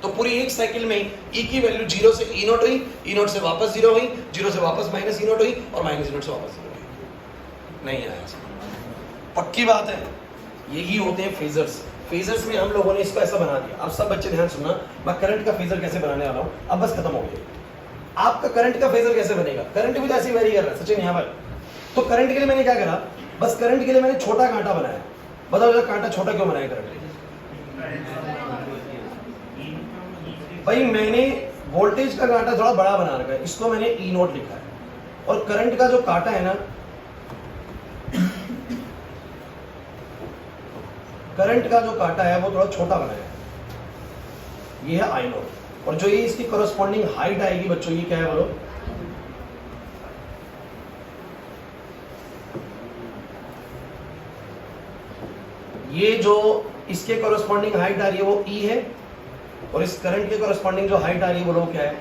तो पूरी एक साइकिल में ई की वैल्यू 0 से ई नॉट हुई, ई नॉट से वापस 0 हुई, 0 से वापस माइनस ई नॉट हुई, और माइनस ई नॉट से वापस 0 हुई। नहीं आया, पक्की बात है। यही होते हैं फेजर्स। फेजर्स में हम लोगों ने इसको ऐसा बना दिया। अब सब बच्चे ध्यान सुनना, मैं करंट का फेजर कैसे बनाने वाला हूँ, अब बस खत्म हो गया। आपका करंट का फेजर कैसे बनेगा, करंट भी तो ऐसे वेरी कर रहा है सचिन यहाँ पर। तो करंट के लिए मैंने क्या करा, बस करंट के लिए मैंने छोटा कांटा बनाया। बताओ जरा कांटा छोटा क्यों बनाया करंट के लिए? भाई मैंने वोल्टेज का कांटा थोड़ा बड़ा बना रखा है, इसको मैंने ई नोट लिखा है। और करंट का जो कांटा है ना, करंट का जो कांटा है वो थोड़ा छोटा बनाया है, ये है आई नोट। और जो ये इसकी कॉरेस्पॉन्डिंग हाइट आएगी बच्चों, ये क्या है बोलो, ये जो इसके कॉरेस्पॉन्डिंग हाइट आ रही है वो ई है, और इस करंट के कॉरेस्पॉन्डिंग जो हाइट आ रही है वो क्या है,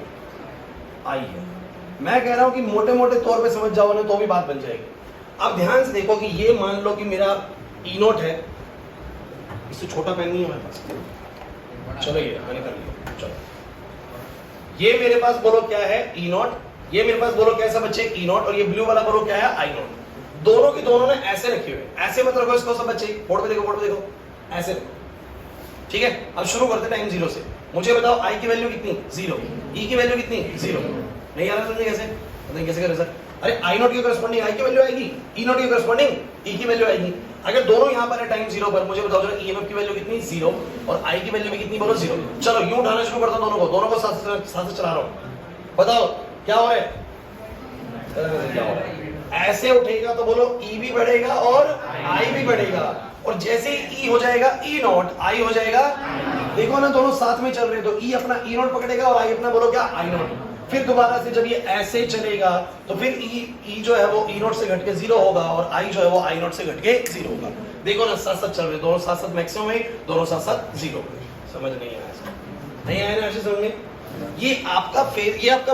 आई है। मैं कह रहा हूं कि मोटे मोटे तौर पे समझ जाओ ना तो भी बात बन जाएगी। अब ध्यान से देखो कि ये मान लो कि मेरा ई नोट है, इससे छोटा पेन नहीं है मेरे पास, चलो ये मैंने कर लिया। चलो ये मेरे पास बोलो क्या है, ई नोट। ये मेरे पास बोलो क्या है सब बच्चे, ई नोट। और ये ब्लू वाला बोलो क्या है, आई नोट। दोनों के दोनों ने ऐसे रखे हुए, ऐसे मत रखो इसको सब बच्चे, बोर्ड पे देखो, बोर्ड पे देखो, ऐसे रखो। ठीक है, अब शुरू करते टाइम 0 से। मुझे बताओ आई की वैल्यू कितनी, 0, ई की वैल्यू कितनी, 0। नहीं आ रहा समझे कैसे, बताइए कैसे करें सर? अरे आई नोट की कॉरेस्पॉन्डिंग आई की वैल्यू आएगी, ई नोट की कॉरेस्पॉन्डिंग ई की वैल्यू आएगी। अगर दोनों यहाँ पर है टाइम 0 पर, मुझे बताओ जरा ईएमएफ की वैल्यू कितनी, 0, और आई की वैल्यू भी कितनी बोलो, 0। चलो यूं उठाना शुरू करता हूं, दोनों को साथ साथ चला रहा हूं। बताओ क्या हो रहा है, क्या हो रहा है? ऐसे उठेगा तो बोलो ई भी बढ़ेगा और आई भी बढ़ेगा, और जैसे ई हो जाएगा ई नॉट, आई हो जाएगा। देखो ना दोनों साथ में चल रहे हैं, तो ई अपना ई नॉट पकड़ेगा और आई अपना बोलो क्या, आई नॉट। फिर दोबारा से जब ये ऐसे चलेगा तो फिर ई जो है वो ई नॉट से घट के 0 होगा, और आई जो है वो आई नॉट से घट के 0 होगा। देखो ना साथ साथ चल रहे, दोनों साथ साथ मैक्सिमम है, दोनों साथ साथ 0। समझ नहीं आया, नहीं आया ना ऐसे समझ में? ये आपका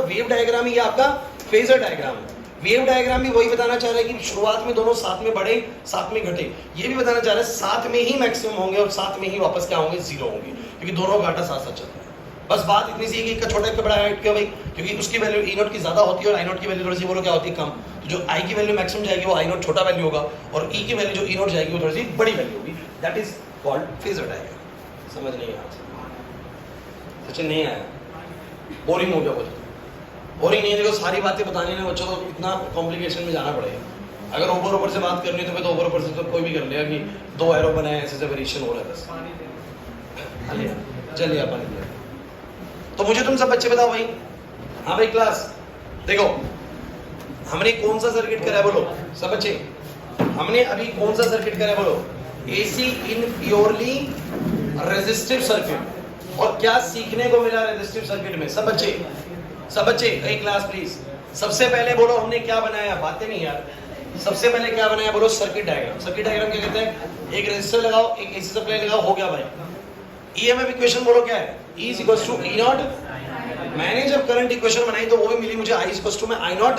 वेव डायग्राम है, ये आपका फेजर डायग्राम है। वेव डायग्राम भी वही बताना चाह रहा है कि शुरुआत में दोनों साथ में बढ़े, साथ में घटे। ये भी बताना चाह रहा है साथ में ही मैक्सिमम होंगे और साथ में ही वापस क्या होंगे, 0 होंगे, क्योंकि दोनों कांटा साथ साथ चल रहा है। बस बात इतनी सी है कि इसका छोटा इसका बड़ा हाइट क्यों भाई, क्योंकि उसकी वैल्यू ई नॉट की ज्यादा होती है और आई नॉट की वैल्यू थोड़ी सी बोलो क्या होती है, कम। तो जो आई की वैल्यू मैक्सिमम जाएगी वो आई नॉट छोटा वैल्यू होगा, और ई की वैल्यू जो ई नॉट जाएगी वो थोड़ी सी बड़ी वैल्यू होगी। That is called phasor diagram. समझ नहीं आया, सचिन नहीं आया, बोरिंग हो गया बोल, और ही नहीं, देखो सारी बातें बताने में बच्चों को इतना कॉम्प्लिकेशन में जाना पड़ेगा। अगर ऊपर से बात करनी है तो फिर तो ऊपर से तो कोई भी कर लेगा कि 2 एरो बनाए, ऐसे वेरिएशन हो रहा है बस। चलिए अपन तो मुझे तुम सब बच्चे बताओ भाई। हाँ भाई क्लास देखो, हमने कौन सा सर्किट करा है बोलो सब बच्चे। हमने अभी कौन सा सर्किट करा है बोलो, एसी इन प्योरली रेजिस्टिव सर्किट। और क्या सीखने को मिला रेजिस्टिव सर्किट में सब बच्चे? सब बच्चे एक क्लास प्लीज। सबसे पहले बोलो हमने क्या बनाया, बातें नहीं यार। सबसे पहले क्या बनाया बोलो, सर्किट डायग्राम। सर्किट डायग्राम क्या कहते हैं, एक रेजिस्टर लगाओ, एक एसी सप्लाई लगाओ, हो गया भाई। ईएमएफ इक्वेशन बोलो क्या है, E is equals to E naught। मैंने जब करंट इक्वेशन बनाई तो वो भी मिली मुझे I is equals to में I naught।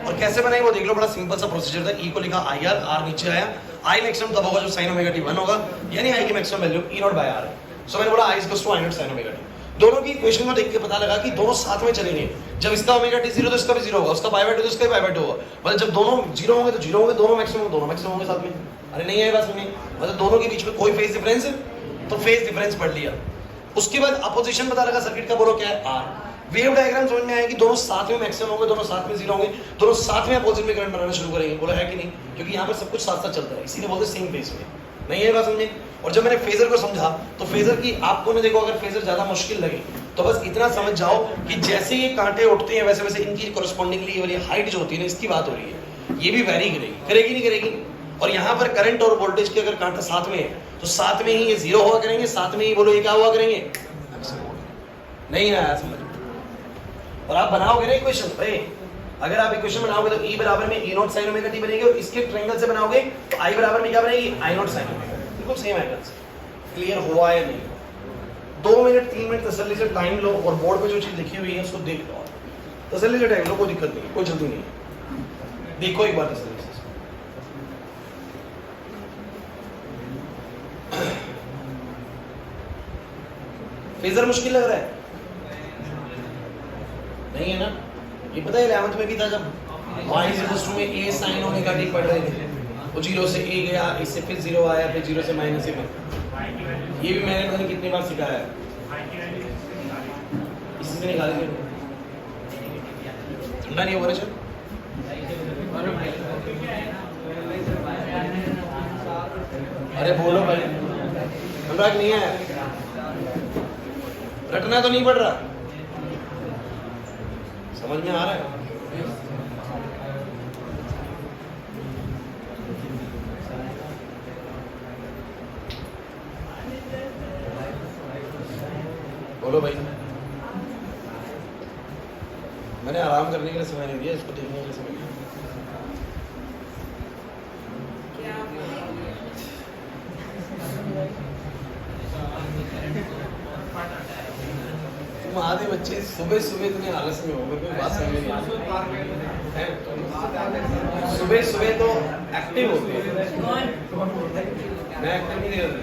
और कैसे बनाई वो देख लो, बड़ा सिंपल सा प्रोसीजर था। E को लिखा IR, R नीचे आया। I मैक्सिमम तब होगा जब sin ओमेगा t 1 होगा, यानी I की maximum value E naught by R है। सो मैंने बोला I is equals to I naught sin omega t। दोनों की इक्वेशन को देख के पता लगा कि दोनों साथ में चलेंगे। जब इसका ओमेगा t 0 तो इसका भी 0 होगा, उसका पाई बाय 2 तो इसका भी पाई बाय 2 होगा। मतलब जब दोनों 0 होंगे तो 0 होंगे, दोनों मैक्सिमम होंगे साथ में। अरे नहीं है बात समझे, मतलब दोनों के बीच में कोई फेज डिफरेंस है तो फेज डिफरेंस पढ़ लिया। उसके बाद अपोजिशन पता लगा सर्किट का, बोलो क्या है R। वेव डायग्राम समझ में आया कि दोनों साथ में मैक्सिमम होंगे, दोनों साथ में 0 होंगे, दोनों साथ में अपोजिट में करंट बनाना शुरू करेंगे। बोला है कि नहीं, क्योंकि यहाँ पर सब कुछ साथ साथ चलता है, इसीलिए बोलते सेम फेज में। नहीं है बात समझे। और जब मैंने फेजर को समझा तो फेजर की आपको ने देखो, अगर फेजर ज्यादा मुश्किल लगे तो बस इतना समझ जाओ कि जैसे ये कांटे उठते हैं वैसे वैसे इनकी कोरस्पॉन्डिंगली ये वाली हाइट जो होती है ना, इसकी बात हो रही है, ये भी वैरी करेगी नहीं करेगी। और यहाँ पर करंट और वोल्टेज के अगर कांटा साथ में है तो साथ में ही ये 0 हुआ करेंगे, साथ में ही बोलो ये क्या हुआ करेंगे, नहीं आया समझ। और आप बनाओगे ना इक्वेशन, अगर आप इक्वेशन बनाओगे तो E बराबर में E not sin omega t बनेगी, और इसके ट्रायंगल से बनाओगे तो I बराबर में क्या बनेगी, I नॉट sin ओमेगा। बिल्कुल सेम आएगा। क्लियर हुआ या नहीं? 2 मिनट 3 मिनट तसल्ली से टाइम लो और बोर्ड पे जो चीज लिखी हुई है उसको देख लो, तसल्ली से टाइम लो, कोई दिक्कत नहीं, कोई जल्दी नहीं। देखो एक बार तसल्ली से। फेजर मुश्किल लग रहा है? नहीं है ना? ये पता है 11th में भी था, जब y = में a sin ओमेगा t पढ़ रहे थे, वो 0 से a गया, इससे फिर 0 आया, फिर 0 से माइनस a में। ये भी मैंने पता नहीं कितनी बार सिखाया है, इससे निकाल के। ठंडा नहीं हो रहा चल? अरे बोलो भाई, अनुराग नहीं है, रटना तो नहीं पड़ रहा, समझ में आ रहा है? बोलो भाई। मैंने आराम करने के लिए समय नहीं दिया, इसको देखने के लिए समय दिया। तुम आधे बच्चे सुबह सुबह इतने आलस में हो गए, कोई बात समझ नहीं आती। सुबह सुबह तो एक्टिव होते हैं, मैं एक्टिव नहीं रहता।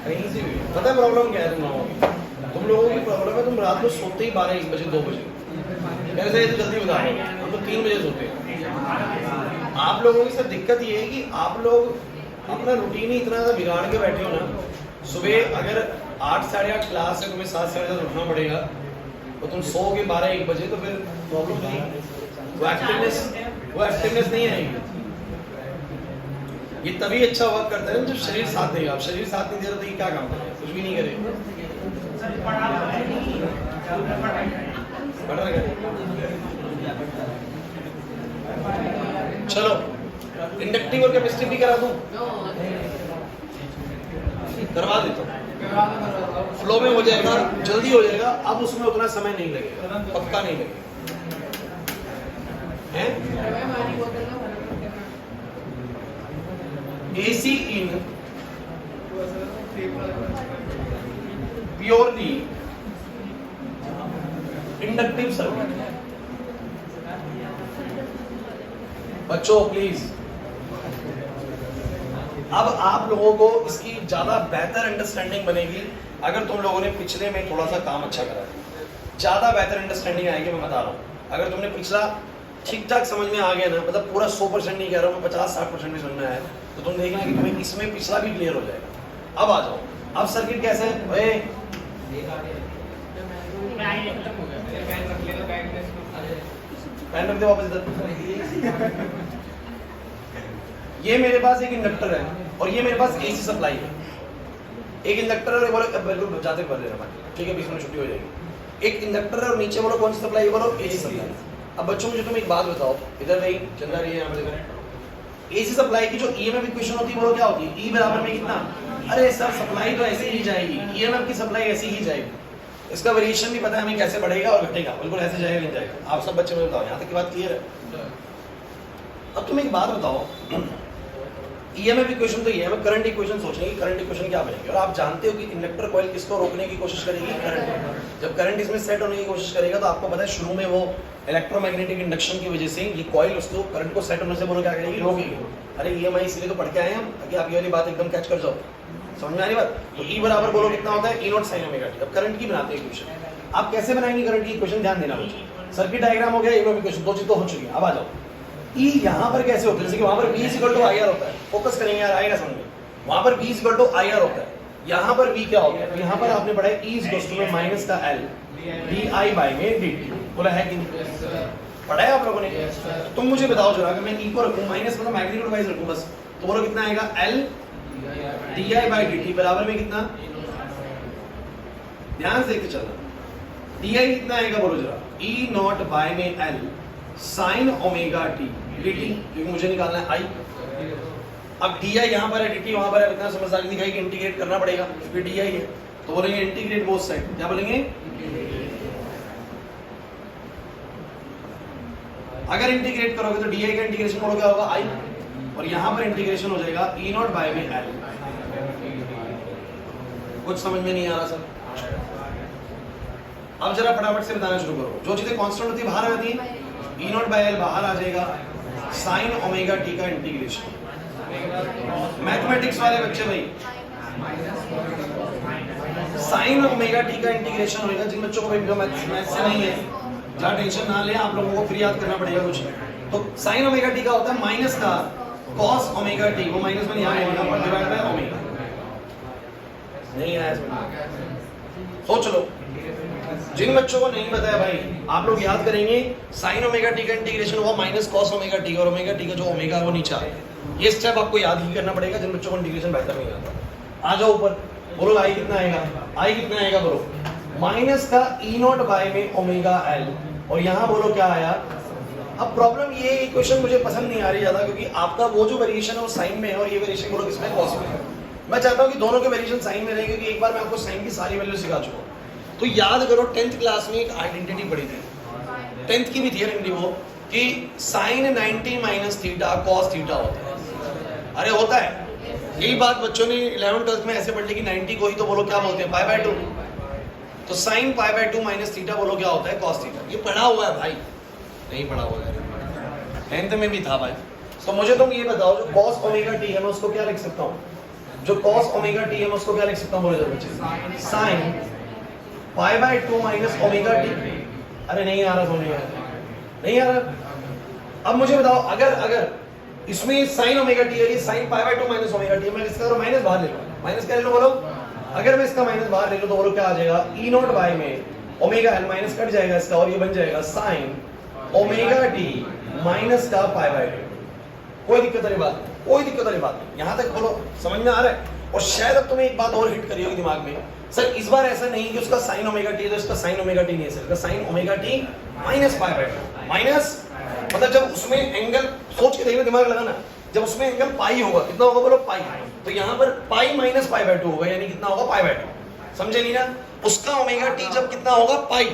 कहीं से भी पता है प्रॉब्लम क्या है तुम लोगों की प्रॉब्लम है, तुम रात को सोते ही 12-1 बजे 2 बजे। कैसे तो जल्दी बता रहे हम तो 3 बजे सोते हैं। आप लोगों की सब दिक्कत ये है कि आप लोग अपना रूटीन ही इतना ज़्यादा बिगाड़ के बैठे हो ना। सुबह अगर 8 साढ़े 8 क्लास है, तुम्हें 7 साढ़े 7 उठना पड़ेगा, तो तुम सोओगे 12-1 बजे, तो फिर प्रॉब्लम नहीं, वो एक्टिवनेस नहीं आएगी। ये तभी अच्छा वर्क करता है जब शरीर साथ देगा। अब शरीर साथ नहीं दे रहा तो ये क्या काम करेगा, कुछ भी नहीं करेगा। चलो इंडक्टिव और कैपेसिटिव भी करा दूं, करवा देता हूं, फ्लो में हो जाएगा, जल्दी हो जाएगा। अब उसमें उतना समय नहीं लगेगा, पक्का नहीं लगेगा। AC in purely inductive circuit। बच्चों प्लीज, अब आप लोगों को इसकी ज्यादा बेहतर अंडरस्टैंडिंग बनेगी अगर तुम लोगों ने पिछले में थोड़ा सा काम अच्छा करा। ज्यादा बेहतर अंडरस्टैंडिंग आएगी, मैं बता रहा हूँ। अगर तुमने पिछला ठीक ठाक समझ में आ गया ना, मतलब पूरा 100% नहीं कह रहा हूँ मैं, 50-60% भी समझ में आया, तो तुम देखना कि तुम्हें इसमें पिछला भी क्लियर हो जाएगा। अब आ जाओ, अब सर्किट कैसा है? ओए पेन रख दे वापस इधर। ये मेरे पास एक इंडक्टर है और ये मेरे पास एसी सप्लाई है। एक इंडक्टर है, बोलो बिल्कुल जाते कर लेना, ठीक है, 20 मिनट छुट्टी हो जाएगी। एक इंडक्टर है और नीचे बोलो कौन सी सप्लाई है? बोलो एसी सप्लाई। अब बच्चों मुझे तुम एक बात बताओ, इधर नहीं चंदा रही है यहाँ पे देखो। एसी सप्लाई की जो ईएमएफ इक्वेशन होती है बोलो क्या होती है? E बराबर में कितना? अरे सर सप्लाई तो ऐसे ही जाएगी, ईएमएफ की सप्लाई ऐसी ही जाएगी। इसका वेरिएशन भी पता है हमें कैसे बढ़ेगा और घटेगा, बिल्कुल ऐसे जाएगा नहीं जाएगा। आप सब बच्चे मुझे बताओ, यहाँ तक की बात क्लियर है? अब तुम एक बात बताओ, ईएमएफ इक्वेशन तो ये है, करंट इक्वेशन सोचने की, करंट इक्वेशन क्या बनेगी? और आप जानते हो कि इंडक्टर कॉइल किसको रोकने की कोशिश करेगी? करंट। जब करंट इसमें सेट होने की कोशिश करेगा तो आपको पता है शुरू में वो इलेक्ट्रोमैग्नेटिक इंडक्शन की वजह से ये कॉइल उसको करंट को सेट होने से बोलो क्या करेगी? रोकेगी। अरे ईएमआई इसलिए तो पढ़ के आए हम ताकि आप ये वाली बात एकदम कैच कर जाओ। समझ में आ रही बात? तो E बराबर बोलो कितना होता है? E naught sine omega T. अब करंट की बनाते हैं इक्वेशन। आप कैसे बनाएंगे करंट की इक्वेशन? ध्यान देना मुझे। सर्किट डायग्राम हो गया, ईएमएफ इक्वेशन, दो चीज तो हो चुकी है। अब आ जाओ E यहाँ पर कैसे होता है? जैसे कि वहां पर V IR होता है, फोकस करेंगे यार, आएगा समझ में। वहां पर V IR होता है, यहाँ पर V क्या होता है? यहाँ पर आपने पढ़ा है E में माइनस का L di/dt, बोला है कि नहीं? पढ़ा है आप लोगों ने? तुम मुझे बताओ जरा, अगर मैं E को रखूं माइनस मतलब मैग्नीट्यूड वाइज रखूं बस, तो बोलो कितना आएगा? L di/dt बराबर में कितना? ध्यान से देखते चलना, di कितना आएगा बोलो जरा? E नॉट बाय में L sign omega T dt, क्योंकि मुझे निकालना है I। अब di यहाँ पर है, dt वहां पर है, कितना समझदारी दिखाई कि इंटीग्रेट करना पड़ेगा क्योंकि di है, तो बोलेंगे इंटीग्रेट बोथ साइड। क्या बोलेंगे? अगर इंटीग्रेट करोगे तो di का इंटीग्रेशन बोलो क्या होगा? I, और यहाँ पर इंटीग्रेशन हो जाएगा E नॉट बाय में L। कुछ समझ में नहीं आ रहा सर? अब जरा फटाफट से बताना शुरू करो। जो चीजें कांस्टेंट होती है बाहर आती है, E नॉट बाय L बाहर आ जाएगा, साइन ओमेगा टी का इंटीग्रेशन। मैथमेटिक्स वाले बच्चे भाई, साइन ओमेगा टी का इंटीग्रेशन होगा। जिन बच्चों को भाई मैथ से नहीं है, जहाँ टेंशन ना ले, आप लोगों को फ्री याद करना पड़ेगा कुछ। तो साइन ओमेगा टी का होता है माइनस का कॉस ओमेगा टी, वो माइनस में यहाँ होगा पर डिवाइड बाय ओमेगा। नहीं आया समझ? सोच लो। जिन बच्चों को नहीं पता है भाई, आप लोग याद करेंगे साइन ओमेगा टी का इंटीग्रेशन हुआ माइनस कॉस ओमेगा टी, और ओमेगा टी का जो ओमेगा है वो नीचे आ गया। ये स्टेप आपको याद ही करना पड़ेगा जिन बच्चों को इंटीग्रेशन बेहतर नहीं आता। आ जाओ ऊपर, बोलो आई कितना आएगा? आई कितना आएगा बोलो? माइनस का E नॉट बाय में ओमेगा L, और यहाँ बोलो क्या आया? अब प्रॉब्लम ये इक्वेशन मुझे पसंद नहीं आ रही ज्यादा, क्योंकि आपका वो जो वेरिएशन है वो साइन में है और ये वेरिएशन बोलो किसमें? कॉस में। मैं चाहता हूँ कि दोनों के वेरिएशन साइन में रहे, क्योंकि एक बार मैं आपको साइन की सारी वैल्यू सिखा चुका हूँ। तो याद करो 10th क्लास में एक आइडेंटिटी पढ़ी थी, 10th की भी थियरम थी वो, कि sine 90 minus theta cos theta होता है। अरे होता है, यही बात बच्चों ने 11th 12th में ऐसे पढ़ ली कि 90 को ही तो बोलो क्या बोलते हैं? पाई बाय 2। तो sine pi by 2 minus theta बोलो क्या होता है? Cos theta. ये पढ़ा हुआ है भाई? नहीं पढ़ा हुआ है, 10th में भी था भाई। तो मुझे तुम ये बताओ, जो कॉस ओमेगा टी है मैं उसको क्या लिख सकता हूँ? जो कॉस ओमेगा टी है मैं उसको क्या लिख सकता हूँ? बोलो बच्चे, sine pi by 2 minus omega t. अरे नहीं आ रहा समझ में? नहीं आ रहा? अब मुझे बताओ, अगर इसमें साइन ओमेगा टी है, ये sine pi by 2 minus omega T, मैं इसका माइनस बाहर ले लूं। माइनस क्या ले लूं बोलो? अगर मैं इसका माइनस बाहर ले लूं तो बोलो क्या आ जाएगा? E नॉट बाय में ओमेगा L, माइनस कट जाएगा इसका और ये बन जाएगा साइन ओमेगा टी माइनस का पाई बाय 2। कोई दिक्कत वाली बात? कोई दिक्कत वाली बात नहीं। यहां तक बोलो समझ में आ रहा है? और शायद अब तुम्हें एक बात और हिट करी होगी दिमाग में, सर इस बार ऐसा नहीं कि उसका साइन ओमेगा टी है तो इसका साइन ओमेगा टी नहीं है, सर इसका sign omega t minus pi by 2। Minus मतलब जब उसमें एंगल, सोच के देखना, दिमाग लगाना, जब उसमें एंगल पाई होगा, कितना होगा बोलो? पाई। तो यहाँ पर पाई माइनस पाई बाय 2 होगा, यानी कितना होगा? पाई बाय 2। समझे नहीं ना? उसका ओमेगा टी जब कितना होगा? पाई।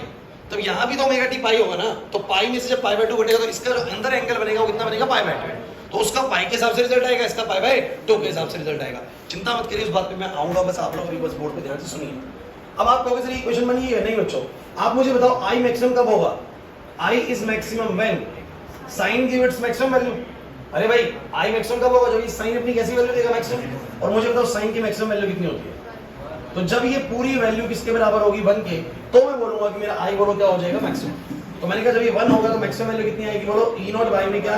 तो यहाँ भी तो ओमेगा टी पाई होगा ना, तो पाई में से जब पाई बाय 2 घटेगा तो इसका जो अंदर एंगल बनेगा वो कितना बनेगा? पाई बाय 2। तो उसका पाई के हिसाब से रिजल्ट आएगा, इसका पाई बाय 2 के हिसाब से रिजल्ट आएगा। चिंता मत करिए उस बात पे, मैं आऊंगा, बस आप लोग अभी बस बोर्ड पे ध्यान से सुनिए। अब आप कहोगे सर इक्वेशन बनी है? नहीं बच्चों, आप मुझे बताओ आई मैक्सिमम कब होगा? I is maximum when sine give its maximum value. अरे भाई आई मैक्सिमम कब होगा? जब ये साइन अपनी कैसी वैल्यू देगा? मैक्सिमम। और मुझे बताओ साइन की मैक्सिमम वैल्यू कितनी होती है? तो जब ये पूरी वैल्यू किसके बराबर होगी? 1 के, तो मैं बोलूंगा कि मेरा आई बोलो क्या हो जाएगा? मैक्सिमम। तो मैंने कहा जब ये 1 होगा तो मैक्सिमम वैल्यू कितनी आएगी? बोलो E नॉट बाय में क्या?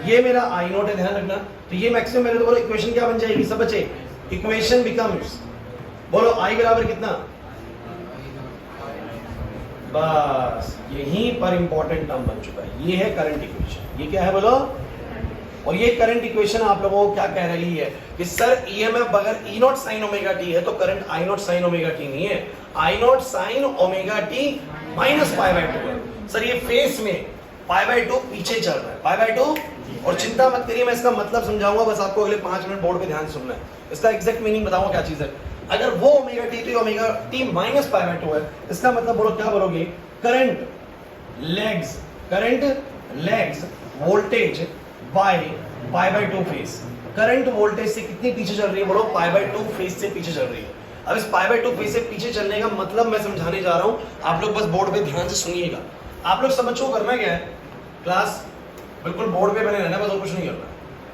ये मेरा I नॉट है, ध्यान रखना। तो ये मैक्सिमम वैल्यू तो बोलो इक्वेशन क्या बन जाएगी? सब बच्चे, इक्वेशन बिकम्स बोलो आई बराबर कितना? बस यहीं पर इंपॉर्टेंट टर्म बन चुका है, ये है करंट इक्वेशन। ये क्या है बोलो? और ये करंट इक्वेशन आप लोगों को क्या कह रही है कि सर ईएमएफ अगर E naught sine omega t है तो current I naught sine omega t नहीं है, I naught sine omega t minus pi by 2 है। सर ये फेस में पाई बाय 2 पीछे चल रहा है, पाई बाय 2। और चिंता मत करिए, मैं इसका मतलब समझाऊंगा, बस आपको अगले 5 मिनट बोर्ड पे ध्यान से सुनना है। इसका एग्जैक्ट मीनिंग बताऊंगा क्या चीज है। अगर वो ओमेगा टी तो omega t minus pi by 2 है, इसका मतलब बोलो क्या बोलोगे? Current legs voltage by pi by 2 phase. Current voltage से कितनी पीछे चल रही है बोलो? पाई बाय 2 फेज से पीछे चल रही है। अब इस पाई बाय 2 फेज से पीछे चलने का मतलब मैं समझाने जा रहा हूं, आप लोग बस बोर्ड पे ध्यान से सुनिएगा। आप लोग समझो करना क्या है, क्लास बिल्कुल बोर्ड पे बने रहना, बस और कुछ नहीं करना,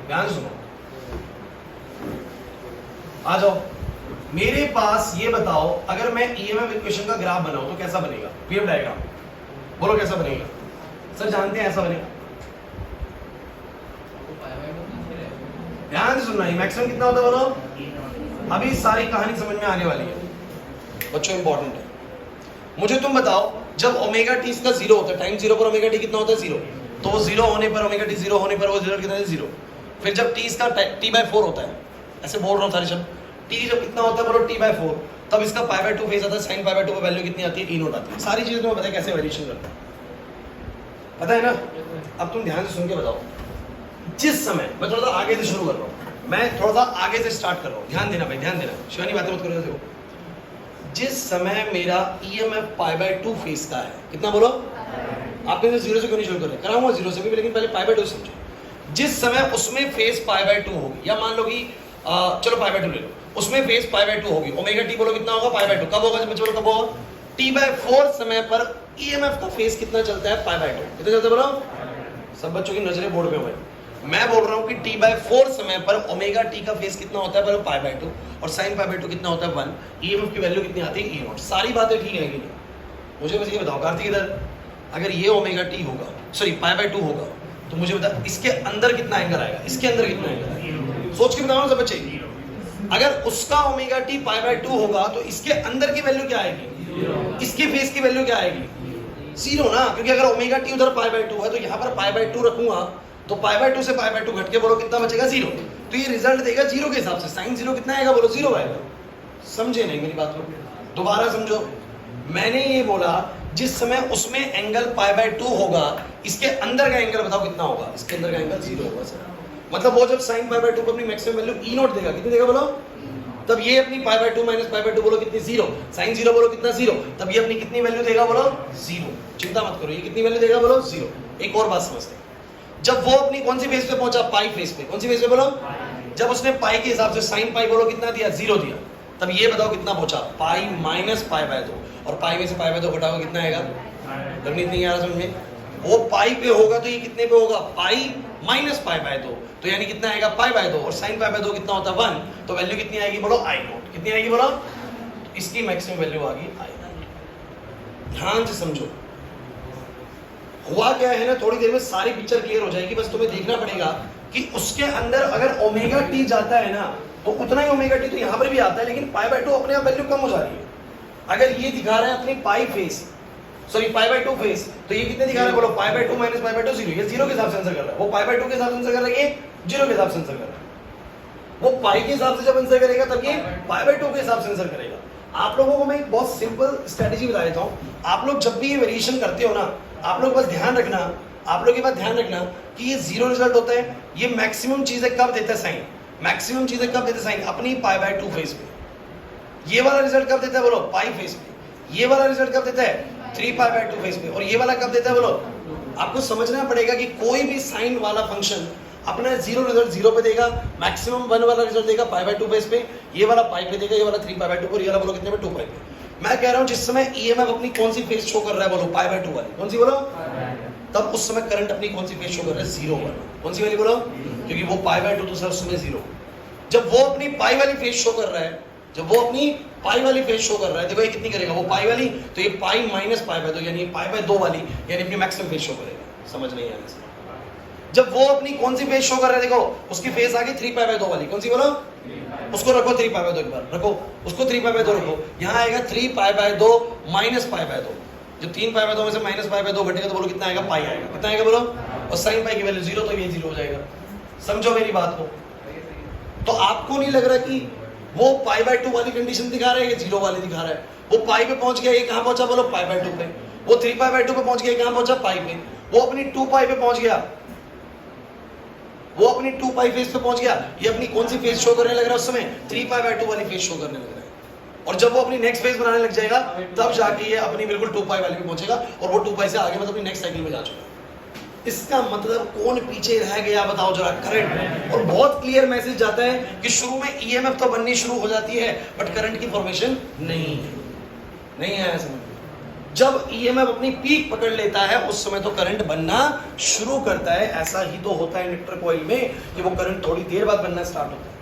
ध्यान सुनो। आ जाओ मेरे पास, ये बताओ अगर मैं ईएमएफ इक्वेशन का ग्राफ बनाऊं तो कैसा बनेगा? वेव डायग्राम बोलो कैसा बनेगा? सर जानते हैं ऐसा बनेगा, ध्यान से सुनना। मैक्सिमम कितना होता है बोलो? अभी सारी कहानी समझ में आने वाली है बच्चों, इंपॉर्टेंट है। मुझे तुम बताओ जब ओमेगा टी इसका 0 होता है, टाइम 0 पर ओमेगा टी कितना होता है? 0। तो वो 0 होने पर ओमेगा टी 0 होने पर वो 0 कितना है? 0। फिर जब टी इसका टी बाय 4 होता है, ऐसे बोल रहा हूँ सारे शब्द, टी जब कितना होता है बोलो? टी बाय 4, तब इसका पाई बाय 2 फेज आता है, साइन पाई बाय 2 पर वैल्यू कितनी आती है? ई नॉट आती है। सारी चीजें तुम्हें पता है कैसे वेरिएशन करता है, पता है ना? अब तुम ध्यान से सुन के बताओ। जिस समय मैं थोड़ा सा आगे से शुरू कर रहा हूँ, मैं थोड़ा सा आगे से स्टार्ट कर रहा हूँ, ध्यान देना भाई, ध्यान देना, शिवानी बातें मत करो। देखो जिस समय मेरा ईएमएफ पाई बाय 2 फेज का है, कितना बोलो? आपने 0 से क्यों नहीं शुरू कर रहे? कराऊंगा 0 से भी, लेकिन पहले पाई बाय 2 समझो। जिस समय उसमें फेज पाई बाय 2 होगी, या मान लो कि चलो पाई बाय 2 ले लो, उसमें फेज पाई बाय 2 होगी, ओमेगा टी बोलो कितना होगा? पाई बाय 2। कब होगा? जब बच्चों कब होगा? टी बाय 4 समय पर ईएमएफ का फेज कितना चलता है? पाई बाय 2। कितना चलता है बोलो? सब बच्चों की नजरें बोर्ड पे हुए। मैं बोल रहा हूँ कि टी बाय 4 समय पर ओमेगा टी का फेज कितना होता है? पाई बाय 2। और साइन पाई बाय 2 कितना होता है? 1। ईएमएफ की वैल्यू कितनी आती है? ई नॉट। सारी बातें ठीक है कि नहीं? मुझे बस ये बताओ कार्तिक, इधर अगर ये ओमेगा टी होगा, सॉरी पाई बाय 2 होगा, तो मुझे बता इसके अंदर कितना एंगल आएगा? इसके अंदर कितना एंगल आएगा? सोच के बताओ सब बच्चे। अगर उसका ओमेगा टी पाई बाय 2 होगा तो इसके अंदर की वैल्यू क्या आएगी? इसके फेज की वैल्यू क्या आएगी? 0 ना, क्योंकि अगर ओमेगा टी उधर पाई बाय 2 है तो यहाँ पर पाई बाय 2 रखूंगा, तो पाई बाय 2 से पाई बाय 2 घट के बोलो कितना बचेगा? 0। तो ये रिजल्ट देगा 0 के हिसाब से। साइन 0 कितना आएगा बोलो? 0 आएगा। समझे नहीं मेरी बात को? दोबारा समझो। मैंने ये बोला जिस समय उसमें एंगल पाई बाय 2 होगा, इसके अंदर का एंगल बताओ कितना होगा? इसके अंदर का एंगल 0 होगा सर। मतलब वो जब साइन पाई बाय 2 पर अपनी मैक्सिमम वैल्यू ई नॉट देगा, कितनी देगा बोलो? तब ये अपनी पाई बाय 2 माइनस पाई बाय 2 बोलो कितनी? 0। साइन 0 बोलो कितना? 0। तब ये अपनी कितनी वैल्यू देगा बोलो? 0। चिंता मत करो, ये कितनी वैल्यू देगा बोलो? 0। एक और बात समझते हैं, जब वो अपनी कौन सी फेज पे पहुंचा? पाई फेज पे। कौन सी फेज पे बोलो? जब उसने पाई के हिसाब से साइन पाई बोलो कितना दिया? 0 दिया। तब ये बताओ कितना पहुंचा? Pi minus pi by 2। और पाई में से पाई बाय 2 घटाओ कितना आएगा? गणित नहीं आ रहा समझ में? वो पाई पे होगा तो ये कितने पे होगा? Pi minus pi by 2। तो यानी कितना आएगा? पाई बाय 2। और साइन पाई बाय 2 कितना होता है? 1। तो वैल्यू कितनी आएगी बोलो? आई नॉट। कितनी आएगी बोलो? इसकी मैक्सिमम वैल्यू आ गई आई नॉट। ध्यान से समझो हुआ क्या है ना, थोड़ी देर में सारी पिक्चर क्लियर हो जाएगी। बस तुम्हें देखना पड़ेगा कि उसके अंदर अगर ओमेगा टी जाता है ना, तो उतना ही ओमेगा टी तो यहाँ पर भी आता है, लेकिन पाई बाय 2 अपने आप वैल्यू कम हो जा रही है। अगर ये दिखा रहा है अपनी pi phase, sorry pi by 2 phase, तो ये कितने दिखा रहा है बोलो? Pi by 2 minus pi by 2 0। ये 0 के हिसाब से आंसर कर रहा है। वो पाई बाय 2 के हिसाब से आंसर कर रहा है, ये 0 के हिसाब से आंसर कर रहा है। वो पाई के हिसाब से जब आंसर करेगा तब ये पाई बाय 2 के हिसाब से आंसर करेगा। आप लोगों को मैं एक बहुत सिंपल स्ट्रेटेजी बता देता हूँ। आप लोग जब भी ये वेरिएशन करते हो ना, आप लोग बस ध्यान रखना, आप लोग ये बात ध्यान रखना कि ये 0 रिजल्ट होता है। ये मैक्सिमम चीजें कब देता है साइन? मैक्सिमम चीजें कब देता है साइन? अपनी पाई बाय 2 फेज पे। ये वाला रिजल्ट कब देता है बोलो? पाई फेज पे। ये वाला रिजल्ट कब देता है? 3 पाई बाय 2 फेज पे। और ये वाला कब देता है बोलो? आपको समझना पड़ेगा कि कोई भी साइन वाला फंक्शन अपना 0 रिजल्ट 0 पे देगा, मैक्सिमम 1 वाला रिजल्ट देगा पाई बाय 2 फेज पे, ये वाला पाई पे देगा, ये वाला 3 पाई बाय 2 पर, ये वाला बोलो कितने पे? 2 पाई पे। मैं कह रहा हूं जिस समय ईएमएफ अपनी कौन सी फेज शो कर रहा है बोलो? पाई बाय 2 वाली। कौन सी बोलो? तब उस समय करंट अपनी कौन सी फेज शो कर रहा है? 0 वाला। कौन सी वाली बोलो? क्योंकि वो पाई बाय 2 तो सर उसमें 0। जब वो अपनी पाई वाली फेज शो कर रहा है, जब वो अपनी पाई वाली फेज शो कर रहा है, देखो ये कितनी करेगा? वो पाई वाली, तो ये पाई माइनस पाई बाय 2 यानी पाई बाय 2 वाली, यानी अपनी मैक्सिमम फेज शो करेगा। समझ नहीं आने से। जब वो अपनी कौन सी फेज शो कर रहा है, देखो उसकी फेज आ गई 3 पाई बाय 2 वाली। कौन सी बोलो? उसको रखो 3 पाई बाय 2 एक बार रखो, उसको 3 पाई बाय 2 रखो, यहाँ आएगा 3 पाई बाय 2 माइनस पाई बाय 2। जब 3 पाई बाय 2 में से माइनस पाई बाय 2 घटेगा तो बोलो कितना आएगा, पाई आएगा। कितना आएगा बोलो, और साइन पाई की वैल्यू 0 तो ये 0 हो जाएगा। समझो मेरी बात को। तो आपको नहीं लग रहा कि वो पाई बाय 2 वाली कंडीशन दिखा रहा है, ये 0 वाली दिखा रहा है। वो पाई पे पहुंच गया, ये कहां पहुंचा बोलो, पाई बाय 2 पे। वो 3 पाई बाय 2 पे पहुंच गया, कहां पहुंचा, पाई पे। वो अपनी 2 पाई पे पहुंच गया, वो अपनी 2 पाई फेज पे पहुंच गया। ये अपनी कौन सी फेज शो करने लग रहा है उस समय, 3 पाई बाय 2 वाली फेज शो करने लग रहा है। और जब वो अपनी नेक्स्ट फेज बनाने लग जाएगा तब जाके ये अपनी बिल्कुल 2 पाई वाली पे पहुंचेगा, और वो 2 पाई से आगे मतलब अपनी नेक्स्ट साइकिल में जा चुका है। इसका मतलब कौन पीछे रह गया बताओ जरा, करंट। और बहुत क्लियर मैसेज जाता है कि शुरू में ईएमएफ तो बननी शुरू हो जाती है बट करंट की फॉर्मेशन नहीं है, नहीं है समझ। जब ईएमएफ अपनी पीक पकड़ लेता है उस समय तो करंट बनना शुरू करता है। ऐसा ही तो होता है इंडक्टर कॉइल में कि वो करंट थोड़ी देर बाद बनना स्टार्ट होता है।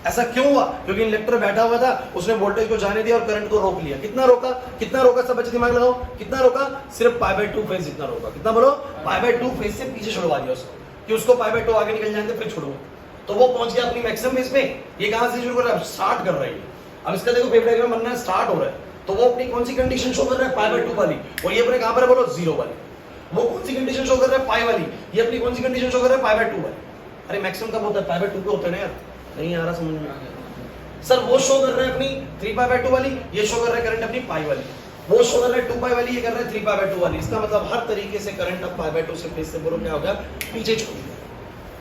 ऐसा क्यों हुआ, क्योंकि इंडक्टर बैठा हुआ था, उसने वोल्टेज को जाने दिया और करंट को रोक लिया। कितना रोका, कितना रोका, सब बच्चे दिमाग लगाओ, कितना रोका, सिर्फ पाई बाय 2 फेज जितना रोका। कितना बोलो, पाई बाय 2 फेज से पीछे छुड़वा दिया उसको, कि उसको पाई बाय 2 आगे निकल जाएंगे फिर छोड़ो। तो वो पहुंच गया अपनी मैक्सिमम फेज पे। ये कहां से शुरू कर रहा है, स्टार्ट कर रहा है। अब इसका देखो वेव डायग्राम बनना स्टार्ट हो रहा है, तो वो अपनी कौन सी कंडीशन शो कर रहा है, पाई बाय 2 वाली। और ये अपने कहां पर है बोलो, 0 वाली। वो कौन सी कंडीशन शो कर रहा है, पाई वाली। ये अपनी कौन सी कंडीशन शो कर रहा है, पाई बाय 2 वाली। अरे मैक्सिमम कब होता है, पाई बाय 2 पे होता है ना यार, नहीं आ रहा समझ में। सर वो शो कर रहा है अपनी 3 पाई बाय 2 वाली, ये शो कर रहा है करंट अपनी पाई वाली। वो शो कर रहा है 2 पाई वाली, ये कर रहा है 3 पाई बाय 2 वाली। इसका मतलब हर तरीके से करंट अब पाई बाय 2 से फेज से बोलो क्या होगा, पीछे छोड़ दिया।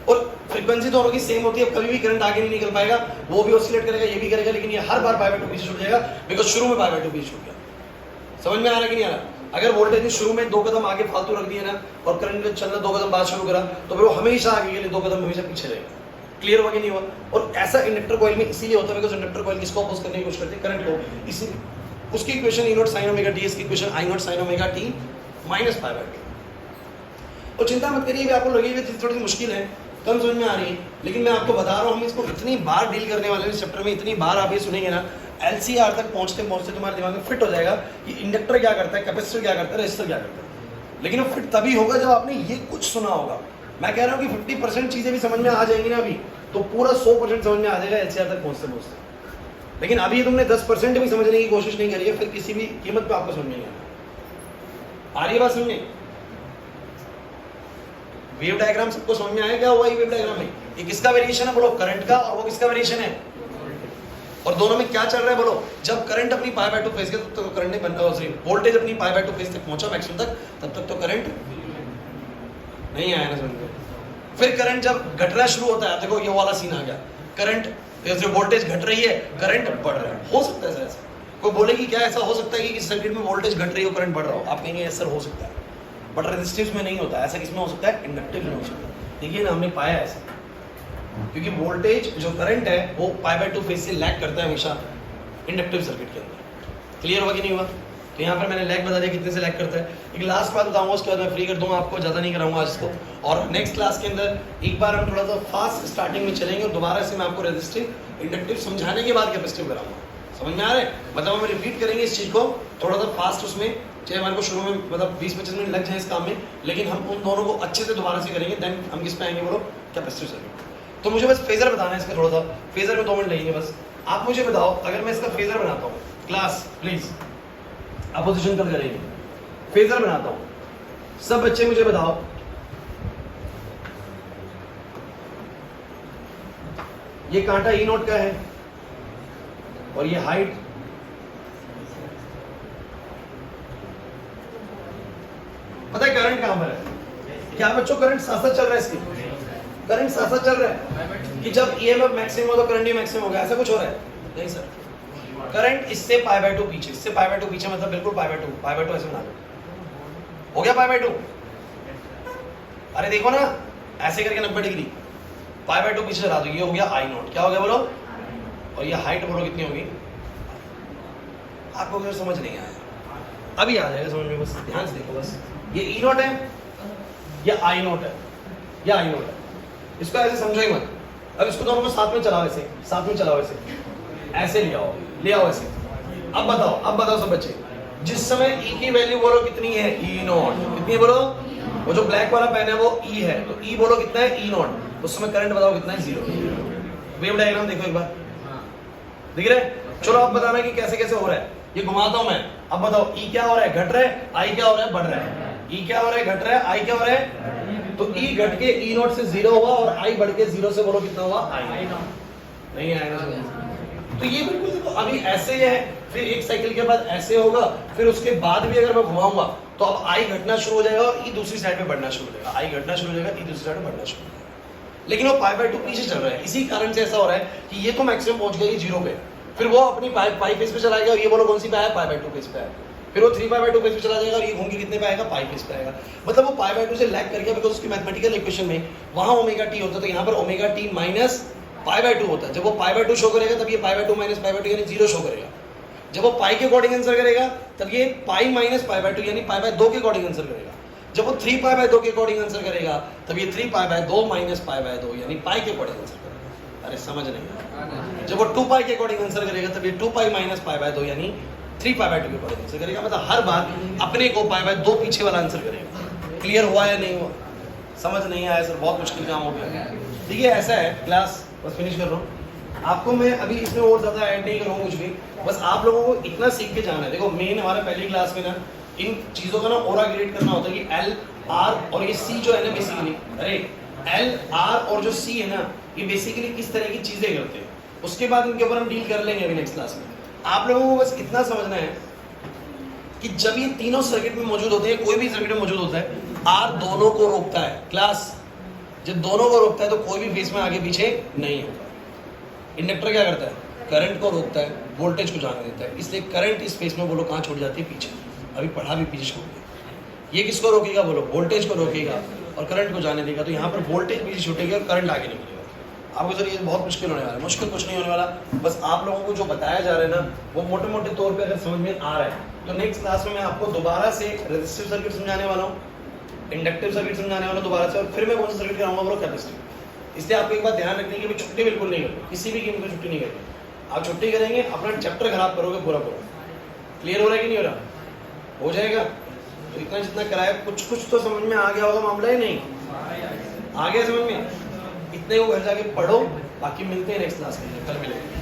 और फ्रीक्वेंसी दोनों की सेम होती है, कभी भी करंट आगे नहीं निकल पाएगा, वो भी ऑसिलेट करेगा, ये भी करेगा, लेकिन ये हर बार पाई बाय 2 पीछे छूट जाएगा, बिकॉज शुरू में पाई बाय 2 पीछे छूट गया। समझ में आ रहा कि नहीं आ रहा। अगर वोल्टेज ने शुरू में 2 कदम आगे फालतू रख दिए ना, और करंट ने चलना 2 कदम बाद शुरू करा, तो फिर वो हमेशा आगे के लिए 2 कदम हमेशा पीछे रहेगा। क्लियर हुआ कि नहीं हुआ। और ऐसा इंडक्टर कॉइल में इसीलिए होता है, बिकॉज इंडक्टर कॉइल किसको अपोज करने की कोशिश करते हैं, करंट को। इसी उसकी equation E not sin omega t, इसकी equation I not sin omega t minus pi by 2। और चिंता मत करिए, आपको लगेगी थोड़ी सी मुश्किल है, कम समझ में आ रही है, लेकिन मैं आपको बता रहा हूँ, हम इसको इतनी बार डील करने वाले हैं इस चैप्टर में, इतनी बार आप ये सुनेंगे ना, LCR तक पहुंचते पहुंचते तुम्हारे दिमाग में फिट हो जाएगा कि इंडक्टर क्या करता है, कैपेसिटर क्या करता है, रेजिस्टर क्या करता है। लेकिन वो फिट तभी होगा जब आपने ये कुछ सुना होगा। मैं कह रहा हूँ कि 50% चीजें भी समझ में आ जाएंगी ना अभी, तो पूरा 100% समझ में आ जाएगा LCR तक पहुंचते पहुंचते। लेकिन अभी तुमने 10% भी समझने की कोशिश नहीं करी है, फिर किसी भी कीमत पे आपको समझ नहीं आना। आ रही है बात समझे। वेव डायग्राम सबको समझ में आया क्या हुआ ये वेव डायग्राम में, ये किसका वेरिएशन है बोलो, करंट का, और वो किसका वेरिएशन है, और दोनों में क्या चल रहा है बोलो। जब करंट अपनी पाई बाय 2 फेज के तब तक करंट नहीं बनता, सॉरी वोल्टेज अपनी पाई बाय 2 फेज तक पहुंचा मैक्सिमम तक, तब तक तो करंट नहीं आया ना समझ में। फिर करंट जब घटना शुरू होता है, देखो ये वाला सीन आ गया, करंट जैसे वोल्टेज घट रही है, करंट बढ़ रहा है। हो सकता है सर ऐसा, कोई बोलेगी क्या ऐसा हो सकता है कि इस सर्किट में वोल्टेज घट रही हो करंट बढ़ रहा हो, आप कहेंगे सर हो सकता है, बट रेजिस्टिव में नहीं होता। ऐसा किसमें हो सकता है, इंडक्टिव में हो सकता है। देखिए ना, हमने पाया ऐसा, क्योंकि वोल्टेज जो करंट है वो पाई बाय 2 फेज से लैग करता है हमेशा इंडक्टिव सर्किट के अंदर। क्लियर हुआ कि नहीं हुआ। तो यहाँ पर मैंने लैग बता दिया कितने से लैग करता है। एक लास्ट बात बताऊंगा, उसके बाद मैं फ्री कर दूंगा आपको, ज़्यादा नहीं कराऊंगा आज इसको। और नेक्स्ट क्लास के अंदर एक बार हम थोड़ा सा फास्ट स्टार्टिंग में चलेंगे और दोबारा से मैं आपको रेजिस्टिव इंडक्टिव समझाने के बाद कैपेसिटिव कराऊंगा। समझ में आ रहा है, मतलब हम रिपीट करेंगे इस चीज़ को थोड़ा सा फास्ट, उसमें चाहे हमारे को शुरू में मतलब 20-25 मिनट लग जाए इस काम में, लेकिन हम उन दोनों को अच्छे से दोबारा से करेंगे। देन हम किस पे आएंगे बोलो, कैपेसिटिव सर्किट। तो मुझे बस फेजर बताना है इसका, थोड़ा सा फेजर में 2 मिनट लगेंगे बस। आप मुझे बताओ, अगर मैं इसका फेजर बनाता हूँ, क्लास प्लीज अपोजिशन कल करेंगे, फेजर बनाता हूँ, सब बच्चे मुझे बताओ ये कांटा E नोट का है और ये हाइट पता है करंट कहां पर है। क्या बच्चों करंट साथ साथ चल रहा है, इसकी करंट साथ साथ चल रहा है कि जब EMF मैक्सिमम हो तो करंट भी मैक्सिमम होगा, ऐसा कुछ हो रहा है नहीं सर। करंट इससे पाई बाय 2 पीछे, इससे पाई बाय 2 पीछे मतलब बिल्कुल पाई बाय 2 ऐसे बना लो, हो गया पाई बाय 2। अरे देखो ना ऐसे करके 90 डिग्री पाई बाय 2 पीछे चला दो, ये हो गया I नॉट। क्या हो गया बोलो, और ये हाइट बोलो कितनी होगी, आपको अगर समझ नहीं आया अभी आ जाएगा समझ में, बस ध्यान से देखो। बस ये E नॉट है, ये I नॉट है, ये I नॉट है, इसको ऐसे समझो ही मत। अब इसको दोनों को साथ में चलाओ, ऐसे साथ में चलाओ, ऐसे ले आओ ऐसे। अब बताओ सब बच्चे, जिस समय E की वैल्यू बोलो कितनी है, E नॉट कितनी है बोलो, वो जो ब्लैक वाला पेन है वो E है, तो E बोलो कितना है, E नॉट। उस समय करंट बताओ कितना है, 0। वेव डायग्राम देखो एक बार, दिख रहा है? चलो अब बताना कि कैसे कैसे हो रहा है। ये घुमाता हूं मैं, अब बताओ ई क्या हो रहा है, घट रहा है, आई क्या हो रहा है, बढ़ रहा है। ई क्या हो रहा है, घट रहा है, आई क्या हो रहा है, तो ई घट के ई नॉट से 0 हुआ और आई बढ़ के 0 से बोलो कितना हुआ, आई नहीं आएगा। तो ये बिल्कुल देखो अभी ऐसे ही है, फिर एक साइकिल के बाद ऐसे होगा, फिर उसके बाद भी अगर मैं घुमाऊंगा तो अब आई घटना शुरू हो जाएगा और ई दूसरी साइड पे बढ़ना शुरू हो जाएगा, आई घटना शुरू हो जाएगा, ई दूसरी साइड पे बढ़ना शुरू हो जाएगा। लेकिन वो π/2 पीछे चल रहा है, इसी कारण से ऐसा हो रहा है कि ये तो मैक्सिमम पहुंच गया 0 पे, फिर वो अपनी पाई फेस पे चला गया और ये बोलो कौन सी पे आया, π/2 फेस पे आया, फिर वो 3π/2 फेस पे चला जाएगा और ये घूम के कितने पे आएगा, पाई फेस पे आएगा। मतलब वो π/2 से लैग कर गया, बिकॉज उसकी मैथमेटिकल इक्वेशन में वहां ओमेगा टी होता है, तो यहाँ पर ओमेगा टी माइनस π/2 होता है। जब वो π/2 शो करेगा तब ये π/2 माइनस π/2 यानी 0 शो करेगा। जब वो पाई के अकॉर्डिंग आंसर करेगा तब ये पाई माइनस π/2 यानी π/2 के अकॉर्डिंग आंसर करेगा। जब वो 3π/2 के अकॉर्डिंग आंसर करेगा तब ये 3π/2 माइनस π/2 यानी पाई के अकॉर्डिंग आंसर करेगा। अरे समझ नहीं आया। जब वो 2π के अकॉर्डिंग आंसर करेगा तब ये 2π माइनस π/2 यानी 3π/2 के अकॉर्डिंग आंसर करेगा। मतलब हर बार अपने को π/2 पीछे वाला आंसर करेगा। क्लियर हुआ या नहीं हुआ? समझ नहीं आया सर, बहुत मुश्किल काम हो गया। देखिए ऐसा है, क्लास बस फिनिश कर रहा हूँ। आपको मैं अभी इसमें और ज्यादा ऐड नहीं करूँगा कुछ भी, बस आप लोगों को इतना सीख के जाना है। देखो मेन हमारा पहली क्लास में ना इन चीजों का ना और ग्रेड करना होता है कि एल आर और ये सी जो है ना बेसिकली, अरे एल आर और जो सी है ना ये बेसिकली किस तरह की चीजें करते हैं, उसके बाद इनके ऊपर हम डील कर लेंगे अभी नेक्स्ट क्लास में। आप लोगों को बस इतना समझना है कि जब ये तीनों सर्किट में मौजूद होते हैं, कोई भी सर्किट में मौजूद होता है, आर दोनों को रोकता है। क्लास जब दोनों को रोकता है तो कोई भी फेस में आगे पीछे नहीं होगा। इंडक्टर क्या करता है, करंट को रोकता है, वोल्टेज को जाने देता है, इसलिए करंट इस फेस में बोलो कहाँ छोड़ जाती है, पीछे। अभी पढ़ा भी पीछे छोड़ दिया। ये किसको रोकेगा, बोलो वोल्टेज को रोकेगा और करंट को जाने देगा। तो यहाँ पर वोल्टेज पीछे छूटेगी और करंट आगे निकलेगा। आपको सर ये बहुत मुश्किल होने वाला है, मुश्किल कुछ नहीं होने वाला, बस आप लोगों को जो बताया जा रहा है ना वो मोटे मोटे तौर पे अगर समझ में आ रहा है तो नेक्स्ट क्लास में मैं आपको दोबारा से रेजिस्टिव सर्किट समझाने वाला हूँ, इंडक्टिव सर्किट समझाने वाला हूँ दोबारा से, और फिर मैं कौन सा सर्किट कराऊंगा, बोलो कैपेसिटिव। इसलिए आपको एक बात ध्यान रखनी है कि छुट्टी बिल्कुल नहीं करनी, किसी भी कीमत पर छुट्टी नहीं करनी। आप छुट्टी करेंगे अपना चैप्टर खराब करोगे पूरा पूरा। क्लियर हो रहा है कि नहीं हो रहा? हो जाएगा। तो इतना जितना कराया कुछ कुछ तो समझ में आ गया होगा, मामला ही नहीं आ गया समझ में, इतने को घर जाके पढ़ो। बाकी मिलते हैं नेक्स्ट क्लास में, कल मिलेंगे।